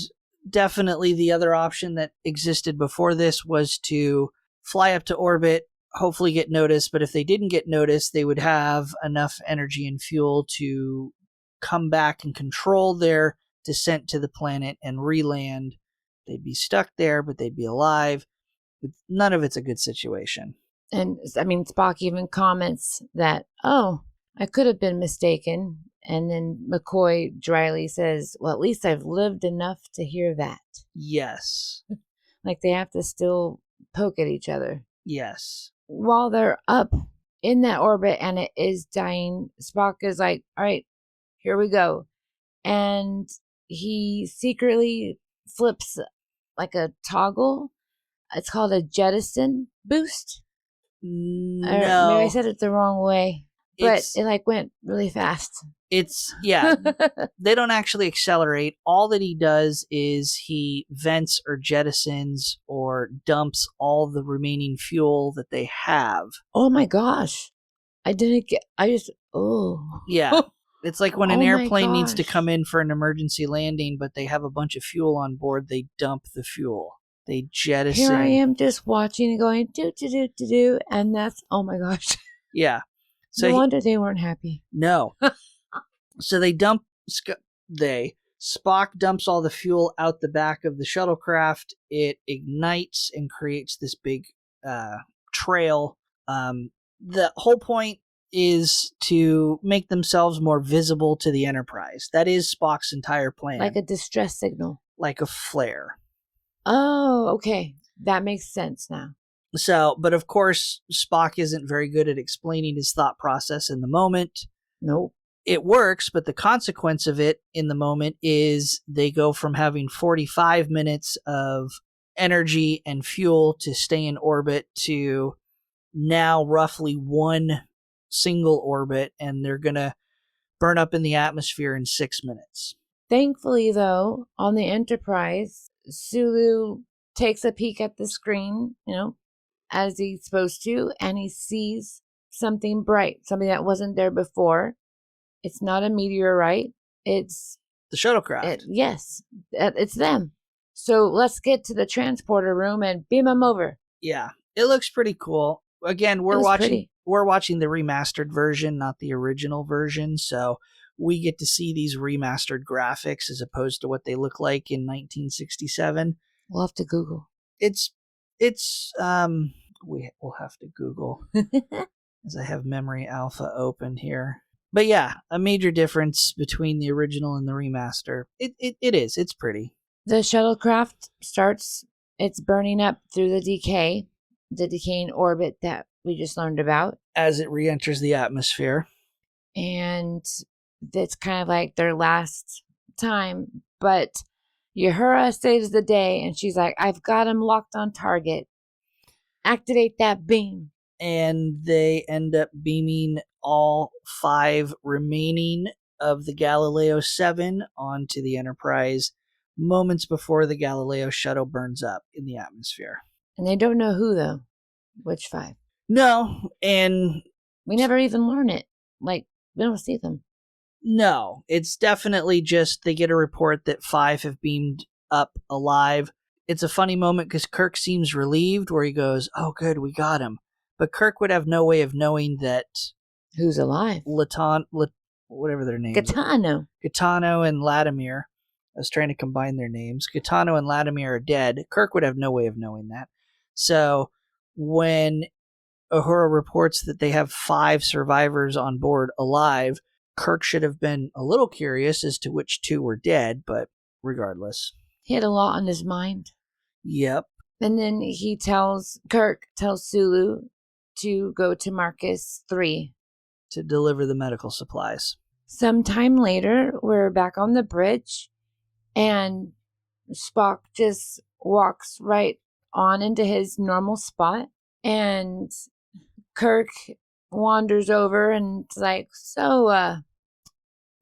definitely the other option that existed before this was to fly up to orbit, hopefully get noticed, but if they didn't get noticed, they would have enough energy and fuel to come back and control their descent to the planet and re-land. They'd be stuck there, but they'd be alive. None of it's a good situation. And I mean, Spock even comments that, oh, I could have been mistaken. And then McCoy dryly says, well, at least I've lived enough to hear that. Yes. Like they have to still poke at each other. Yes. While they're up in that orbit and it is dying, Spock is like, all right, here we go. And he secretly flips like a toggle It's called a jettison boost. Or maybe I No, said it the wrong way. But it's it like went really fast. yeah. They don't actually accelerate. All that he does is he vents or jettisons or dumps all the remaining fuel that they have. Oh my gosh. Yeah. It's like when an Oh my airplane needs to gosh. come in for an emergency landing, but they have a bunch of fuel on board, they dump the fuel. They jettison. Here I am just watching and going, do, and that's, oh my gosh. Yeah. So No wonder they weren't happy. No. So they Spock dumps all the fuel out the back of the shuttlecraft. It ignites and creates this big trail. The whole point is to make themselves more visible to the Enterprise. That is Spock's entire plan. Like a distress signal. Like a flare. Oh, okay. That makes sense now. So, but of course, Spock isn't very good at explaining his thought process in the moment. Nope. It works, but the consequence of it in the moment is they go from having 45 minutes of energy and fuel to stay in orbit to now roughly one single orbit, and they're going to burn up in the atmosphere in 6 minutes. Thankfully, though, on the Enterprise, Sulu takes a peek at the screen, as he's supposed to, and he sees something bright, something that wasn't there before. It's not a meteorite. It's the shuttlecraft. Yes, it's them. So let's get to the transporter room and beam them over. Yeah, it looks pretty cool. Again, we're watching the remastered version, not the original version. So we get to see these remastered graphics as opposed to what they look like in 1967. We'll have to Google. We'll have to Google as I have Memory Alpha open here. But yeah, a major difference between the original and the remaster. It is. It's pretty. The shuttlecraft starts, it's burning up through the decaying orbit that we just learned about. As it re-enters the atmosphere. And it's kind of like their last time. But Uhura saves the day, and she's like, I've got him locked on target. Activate that beam. And they end up beaming all 5 remaining of the Galileo 7 onto the Enterprise moments before the Galileo shuttle burns up in the atmosphere. And they don't know who, though. Which 5? No, and we never even learn it. Like, we don't see them. No, it's definitely just they get a report that 5 have beamed up alive. It's a funny moment because Kirk seems relieved where he goes, oh, good, we got him. But Kirk would have no way of knowing that... Who's alive? Whatever their names Gaetano and Latimer. I was trying to combine their names. Gaetano and Latimer are dead. Kirk would have no way of knowing that. So when Uhura reports that they have 5 survivors on board alive, Kirk should have been a little curious as to which 2 were dead, but regardless. He had a lot on his mind. Yep. And then Kirk tells Sulu to go to Marcus 3. To deliver the medical supplies. Sometime later, we're back on the bridge, and Spock just walks right on into his normal spot, and Kirk wanders over and is like, so,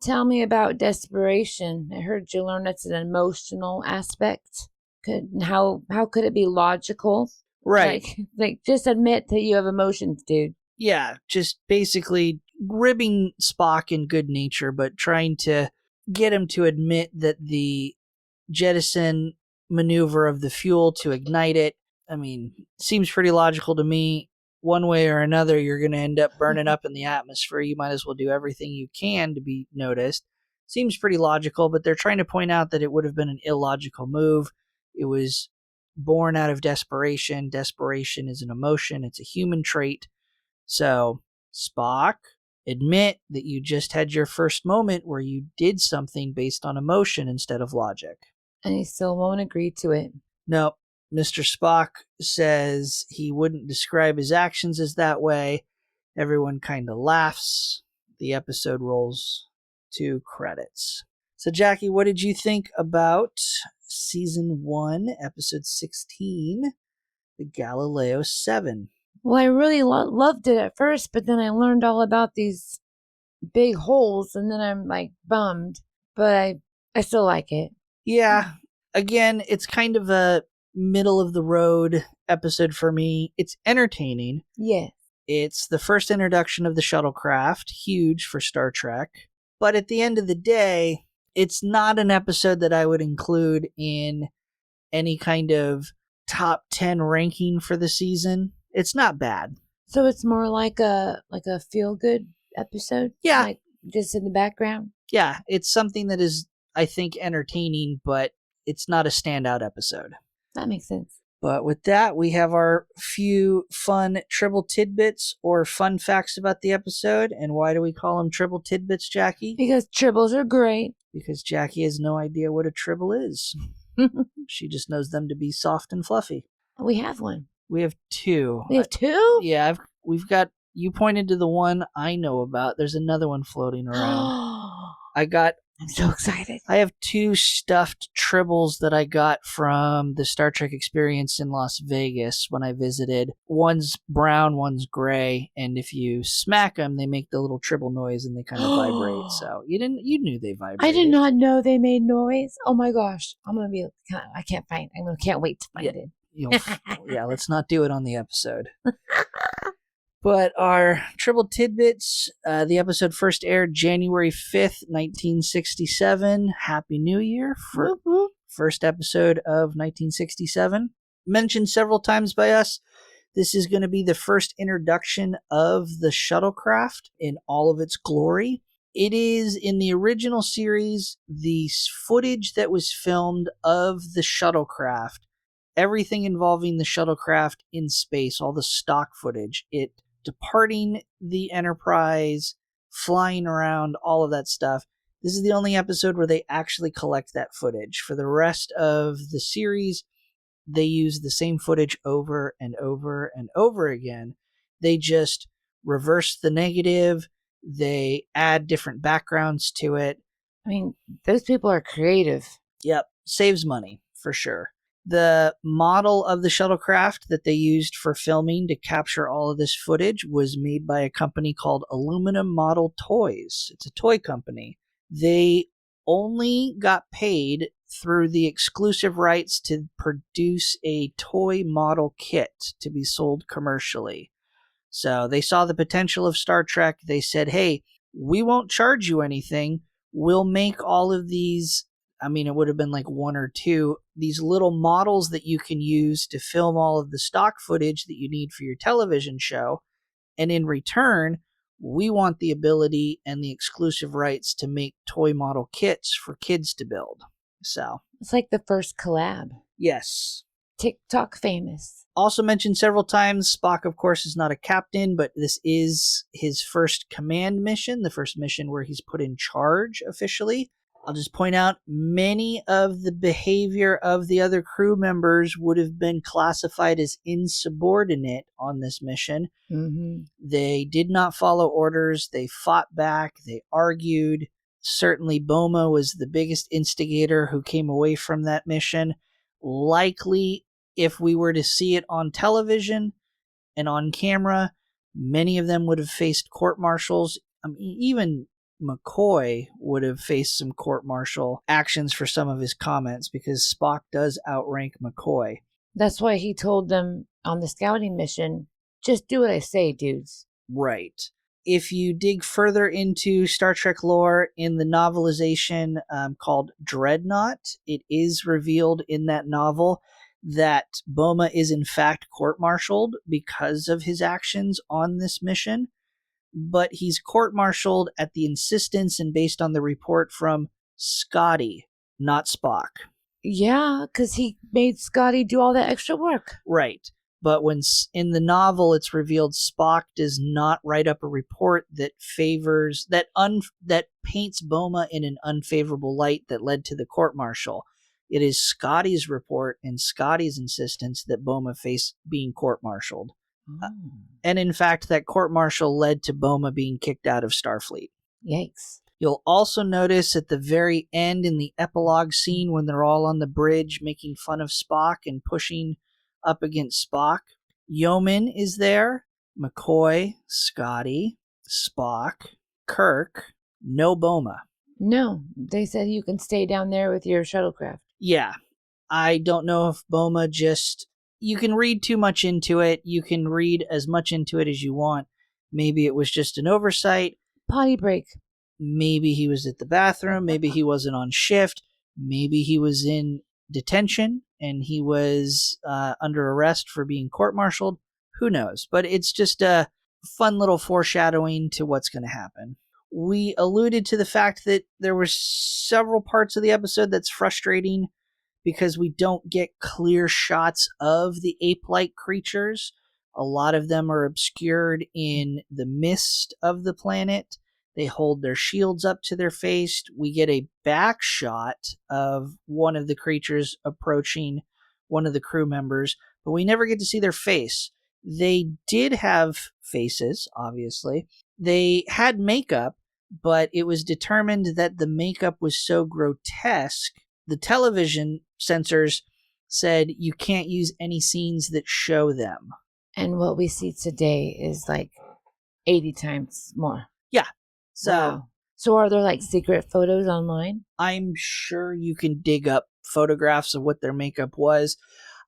tell me about desperation. I heard you learn it's an emotional aspect. How could it be logical? Right. Like just admit that you have emotions, dude. Yeah, just basically ribbing Spock in good nature, but trying to get him to admit that the jettison maneuver of the fuel to ignite it, I mean, seems pretty logical to me. One way or another, you're going to end up burning up in the atmosphere. You might as well do everything you can to be noticed. Seems pretty logical, but they're trying to point out that it would have been an illogical move. It was born out of desperation. Desperation is an emotion. It's a human trait. So, Spock, admit that you just had your first moment where you did something based on emotion instead of logic. And he still won't agree to it. No, Mr. Spock says he wouldn't describe his actions as that way. Everyone kind of laughs. The episode rolls to credits. So, Jaci, what did you think about Season 1, Episode 16, the Galileo 7. Well, I really loved it at first, but then I learned all about these big holes, and then I'm like bummed. But I still like it. Yeah, again, it's kind of a middle of the road episode for me. It's entertaining. Yes. It's the first introduction of the shuttlecraft, huge for Star Trek. But at the end of the day, it's not an episode that I would include in any kind of top 10 ranking for the season. It's not bad. So it's more like a feel good episode? Yeah. Like just in the background? Yeah, it's something that is, I think, entertaining, but it's not a standout episode. That makes sense. But with that, we have our few fun Tribble tidbits or fun facts about the episode. And why do we call them Tribble tidbits, Jackie? Because tribbles are great. Because Jackie has no idea what a tribble is. She just knows them to be soft and fluffy. We have one. We have two. We have two? Yeah, we've got, you pointed to the one I know about. There's another one floating around. I'm so excited. I have two stuffed tribbles that I got from the Star Trek experience in Las Vegas when I visited. One's brown, one's gray, and if you smack them, they make the little tribble noise and they kind of vibrate. So you knew they vibrated. I did not know they made noise. Oh my gosh. I can't wait to find it. Yeah, let's not do it on the episode. But our Tribble tidbits, the episode first aired January 5th, 1967. Happy New Year. First episode of 1967. Mentioned several times by us, this is going to be the first introduction of the shuttlecraft in all of its glory. It is, in the original series, the footage that was filmed of the shuttlecraft, everything involving the shuttlecraft in space, all the stock footage, it departing the Enterprise, flying around, all of that stuff. This is the only episode where they actually collect that footage. For the rest of the series, they use the same footage over and over and over again. They just reverse the negative. They add different backgrounds to it. I mean, those people are creative. Yep, saves money, for sure. The model of the shuttlecraft that they used for filming to capture all of this footage was made by a company called Aluminum Model Toys. It's a toy company. They only got paid through the exclusive rights to produce a toy model kit to be sold commercially. So they saw the potential of Star Trek. They said, hey, we won't charge you anything. We'll make all of these, it would have been like one or two, these little models that you can use to film all of the stock footage that you need for your television show. And in return, we want the ability and the exclusive rights to make toy model kits for kids to build. So it's like the first collab. Yes. TikTok famous. Also mentioned several times, Spock, of course, is not a captain, but this is his first command mission, the first mission where he's put in charge officially. I'll just point out many of the behavior of the other crew members would have been classified as insubordinate on this mission. Mm-hmm. They did not follow orders. They fought back. They argued. Certainly, Boma was the biggest instigator who came away from that mission. Likely, if we were to see it on television and on camera, many of them would have faced court-martials. Even McCoy would have faced some court-martial actions for some of his comments because Spock does outrank McCoy. That's why he told them on the scouting mission, just do what I say, dudes. Right. If you dig further into Star Trek lore in the novelization called Dreadnought, it is revealed in that novel that Boma is in fact court-martialed because of his actions on this mission. But he's court-martialed at the insistence and based on the report from Scotty, not Spock. Yeah, because he made Scotty do all that extra work. Right. But when in the novel it's revealed Spock does not write up a report that favors, that paints Boma in an unfavorable light that led to the court-martial. It is Scotty's report and Scotty's insistence that Boma face being court-martialed. And in fact, that court-martial led to Boma being kicked out of Starfleet. Yikes. You'll also notice at the very end in the epilogue scene when they're all on the bridge making fun of Spock and pushing up against Spock. Yeoman is there. McCoy, Scotty, Spock, Kirk, no Boma. No, they said you can stay down there with your shuttlecraft. Yeah, I don't know if Boma just... You can read too much into it. You can read as much into it as you want. Maybe it was just an oversight. Potty break. Maybe he was at the bathroom. Maybe he wasn't on shift. Maybe he was in detention and he was under arrest for being court-martialed. Who knows? But it's just a fun little foreshadowing to what's going to happen. We alluded to the fact that there were several parts of the episode that's frustrating because we don't get clear shots of the ape-like creatures. A lot of them are obscured in the mist of the planet. They hold their shields up to their face. We get a back shot of one of the creatures approaching one of the crew members, but we never get to see their face. They did have faces, obviously. They had makeup, but it was determined that the makeup was so grotesque. The television censors said you can't use any scenes that show them. And what we see today is like 80 times more. Yeah. So, wow. So are there like secret photos online? I'm sure you can dig up photographs of what their makeup was.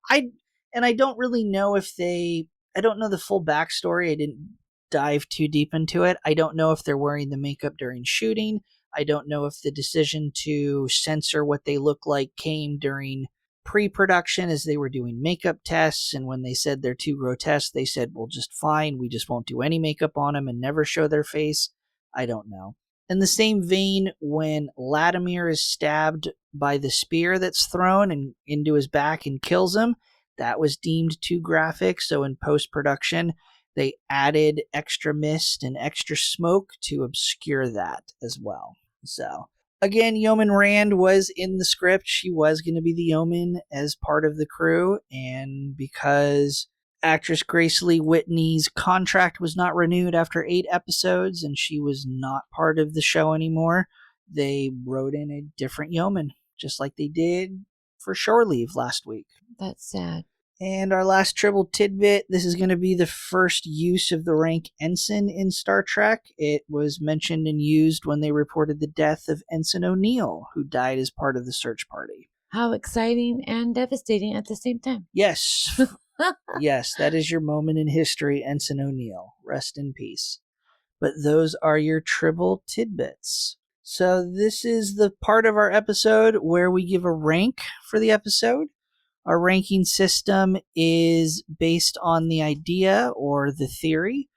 I don't really know if I don't know the full backstory. I didn't dive too deep into it. I don't know if they're wearing the makeup during shooting. I don't know if the decision to censor what they look like came during pre-production as they were doing makeup tests, and when they said they're too grotesque, they said, well, just fine, we just won't do any makeup on them and never show their face. I don't know. In the same vein, when Latimer is stabbed by the spear that's thrown and into his back and kills him, that was deemed too graphic, so in post-production, they added extra mist and extra smoke to obscure that as well. So, again, Yeoman Rand was in the script. She was going to be the Yeoman as part of the crew, and because actress Grace Lee Whitney's contract was not renewed after 8 episodes and she was not part of the show anymore, they wrote in a different Yeoman, just like they did for Shore Leave last week. That's sad. And our last triple tidbit, this is going to be the first use of the rank Ensign in Star Trek. It was mentioned and used when they reported the death of Ensign O'Neill, who died as part of the search party. How exciting and devastating at the same time. Yes. Yes, that is your moment in history, Ensign O'Neill. Rest in peace. But those are your triple tidbits. So this is the part of our episode where we give a rank for the episode. Our ranking system is based on the idea or the theory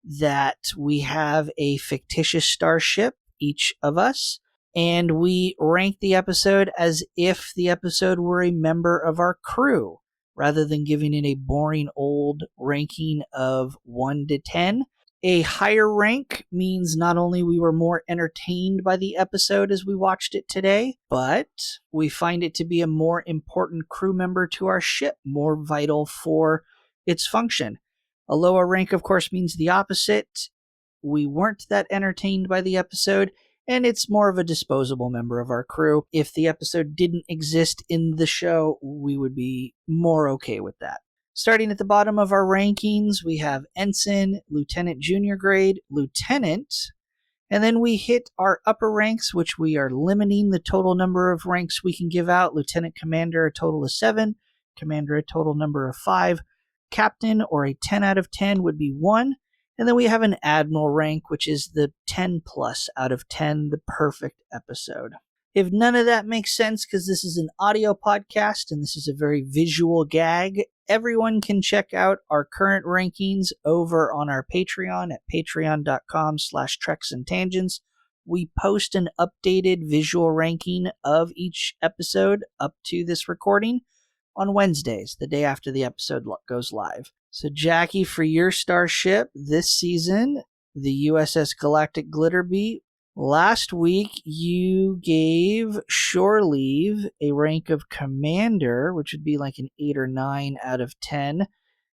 that we have a fictitious starship, each of us, and we rank the episode as if the episode were a member of our crew, rather than giving it a boring old ranking of 1 to 10. A higher rank means not only we were more entertained by the episode as we watched it today, but we find it to be a more important crew member to our ship, more vital for its function. A lower rank, of course, means the opposite. We weren't that entertained by the episode, and it's more of a disposable member of our crew. If the episode didn't exist in the show, we would be more okay with that. Starting at the bottom of our rankings, we have Ensign, Lieutenant Junior Grade, Lieutenant, and then we hit our upper ranks, which we are limiting the total number of ranks we can give out. Lieutenant Commander, a total of 7. Commander, a total number of 5. Captain, or a 10 out of 10, would be 1. And then we have an Admiral rank, which is the 10 plus out of 10, the perfect episode. If none of that makes sense, because this is an audio podcast and this is a very visual gag, everyone can check out our current rankings over on our Patreon at patreon.com/treksandtangents. We post an updated visual ranking of each episode up to this recording on Wednesdays, the day after the episode goes live. So, Jackie, for your starship this season, the USS Galactic Glitterbee, last week you gave Shore Leave a rank of Commander, which would be like an 8 or 9 out of 10,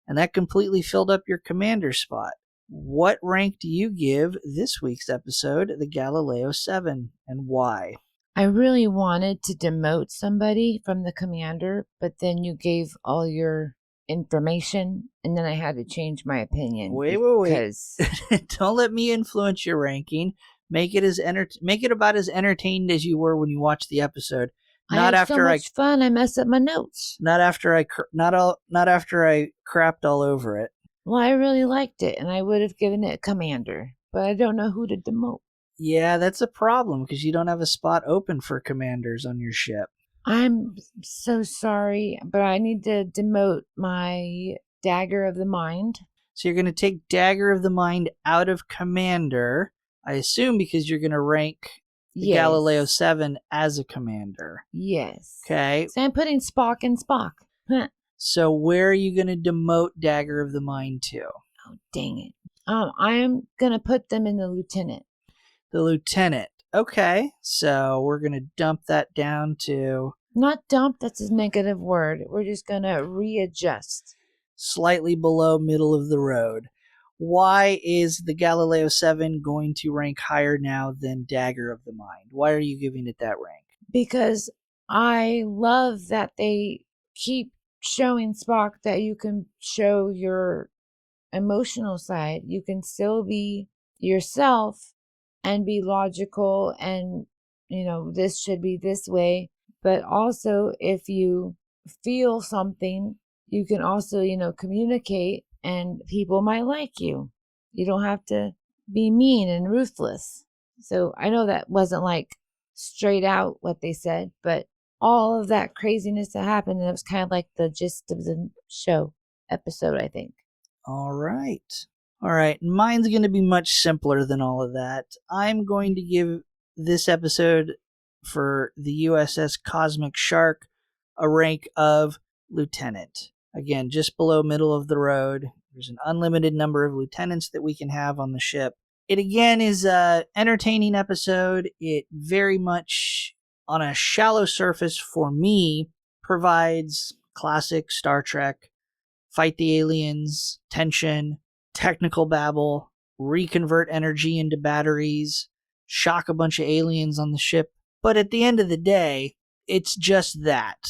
and that completely filled up your Commander spot. What rank do you give this week's episode, the Galileo 7, and why? I really wanted to demote somebody from the Commander, but then you gave all your information, and then I had to change my opinion. Wait. Because Don't let me influence your ranking. Make it about as entertained as you were when you watched the episode. I had so much fun, I messed up my notes. Not after I crapped all over it. Well, I really liked it, and I would have given it a commander, but I don't know who to demote. Yeah, that's a problem because you don't have a spot open for commanders on your ship. I'm so sorry, but I need to demote my Dagger of the Mind. So you're going to take Dagger of the Mind out of commander, I assume, because you're going to rank the Galileo 7 as a commander. Yes. Okay. So I'm putting Spock in Spock. So where are you going to demote Dagger of the Mind to? Oh, dang it. I'm going to put them in the lieutenant. The lieutenant. Okay. So we're going to dump that down to... Not dump, that's a negative word. We're just going to readjust. Slightly below middle of the road. Why is the Galileo 7 going to rank higher now than Dagger of the Mind? Why are you giving it that rank? Because I love that they keep showing Spock that you can show your emotional side. You can still be yourself and be logical and, this should be this way. But also, if you feel something, you can also, communicate and people might like you. You don't have to be mean and ruthless. So I know that wasn't like straight out what they said, but all of that craziness that happened, and it was kind of like the gist of the show episode, I think. All right. Mine's going to be much simpler than all of that. I'm going to give this episode for the USS Cosmic Shark a rank of lieutenant. Again, just below middle of the road. There's an unlimited number of lieutenants that we can have on the ship. It again is an entertaining episode. It very much, on a shallow surface for me, provides classic Star Trek, fight the aliens, tension, technical babble, reconvert energy into batteries, shock a bunch of aliens on the ship. But at the end of the day, it's just that.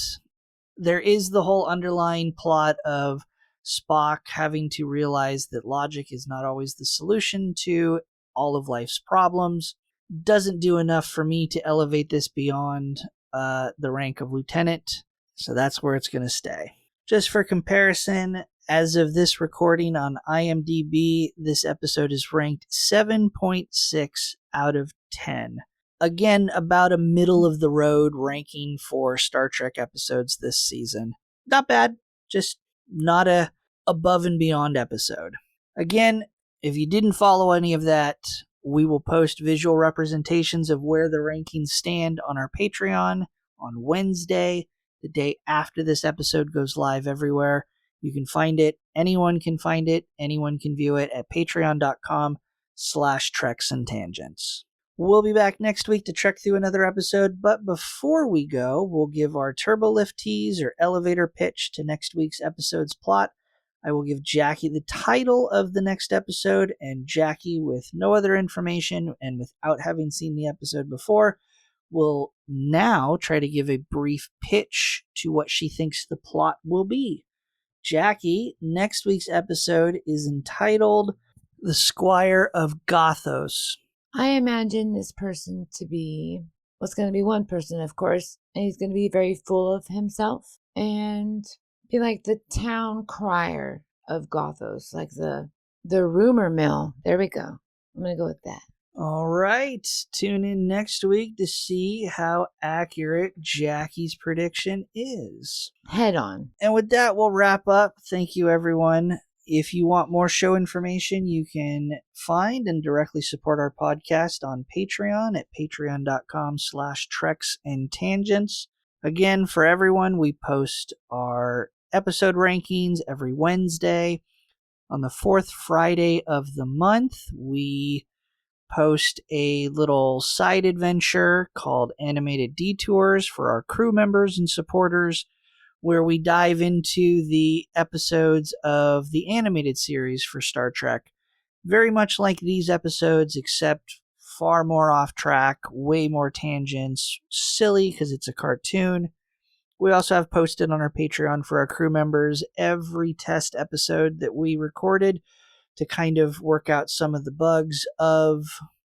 There is the whole underlying plot of Spock having to realize that logic is not always the solution to all of life's problems. Doesn't do enough for me to elevate this beyond the rank of lieutenant, so that's where it's going to stay. Just for comparison, as of this recording on IMDb, this episode is ranked 7.6 out of 10. Again, about a middle of the road ranking for Star Trek episodes this season. Not bad, just not a above and beyond episode. Again, if you didn't follow any of that, we will post visual representations of where the rankings stand on our Patreon on Wednesday, the day after this episode goes live everywhere. You can find it. Anyone can find it. Anyone can view it at patreon.com/Treks and Tangents. We'll be back next week to trek through another episode, but before we go, we'll give our turbo lift tease or elevator pitch to next week's episode's plot. I will give Jaci the title of the next episode, and Jaci, with no other information and without having seen the episode before, will now try to give a brief pitch to what she thinks the plot will be. Jaci, next week's episode is entitled The Squire of Gothos. I imagine this person to be, it's going to be one person, of course, and he's going to be very full of himself and be like the town crier of Gothos, like the rumor mill. There we go. I'm going to go with that. All right. Tune in next week to see how accurate Jaci's prediction is. Head on. And with that, we'll wrap up. Thank you, everyone. If you want more show information, you can find and directly support our podcast on Patreon at patreon.com/Treks and Tangents. Again, for everyone, we post our episode rankings every Wednesday. On the fourth Friday of the month, we post a little side adventure called Animated Detours for our crew members and supporters, where we dive into the episodes of the animated series for Star Trek. Very much like these episodes, except far more off track, way more tangents, silly because it's a cartoon. We also have posted on our Patreon for our crew members every test episode that we recorded to kind of work out some of the bugs of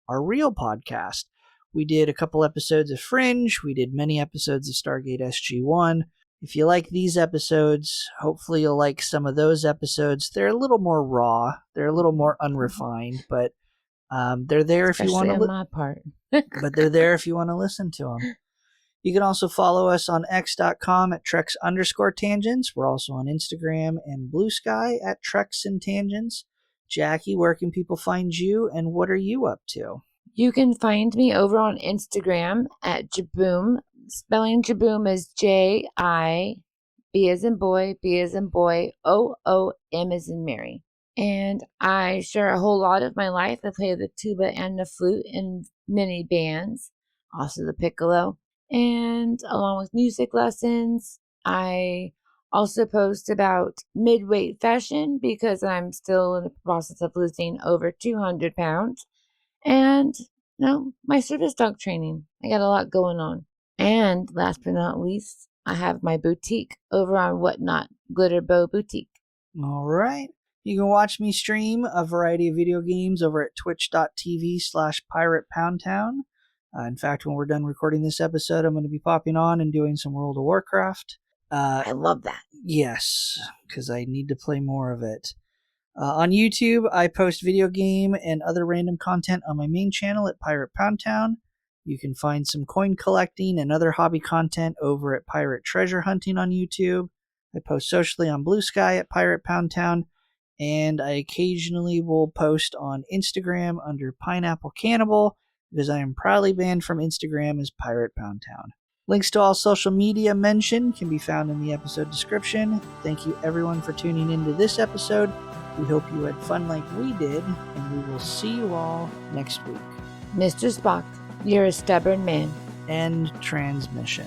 our real podcast. We did a couple episodes of Fringe. We did many episodes of Stargate SG-1. If you like these episodes, hopefully you'll like some of those episodes. They're a little more raw. They're a little more unrefined, but they're there if you want to. Especially on my part. But they're there if you want to listen to them. You can also follow us on x.com at Trex_tangents. We're also on Instagram and Blue Sky at Trex and Tangents. Jackie, where can people find you, and what are you up to? You can find me over on Instagram at Jaboom. Spelling Jaboom is J-I, B as in boy, B as in boy, O-O-M as in Mary. And I share a whole lot of my life. I play the tuba and the flute in many bands, also the piccolo. And along with music lessons, I also post about mid-weight fashion because I'm still in the process of losing over 200 pounds. And, my service dog training. I got a lot going on. And last but not least, I have my boutique over on Whatnot, Glitter Bow Boutique. All right. You can watch me stream a variety of video games over at twitch.tv/PiratePoundTown. In fact, when we're done recording this episode, I'm going to be popping on and doing some World of Warcraft. I love that. Yes, because I need to play more of it. On YouTube, I post video game and other random content on my main channel at Pirate Pound Town. You can find some coin collecting and other hobby content over at Pirate Treasure Hunting on YouTube. I post socially on Blue Sky at Pirate Pound Town, and I occasionally will post on Instagram under Pineapple Cannibal, because I am proudly banned from Instagram as Pirate Pound Town. Links to all social media mentioned can be found in the episode description. Thank you everyone for tuning into this episode. We hope you had fun like we did, and we will see you all next week. Mr. Spock, you're a stubborn man. End transmission.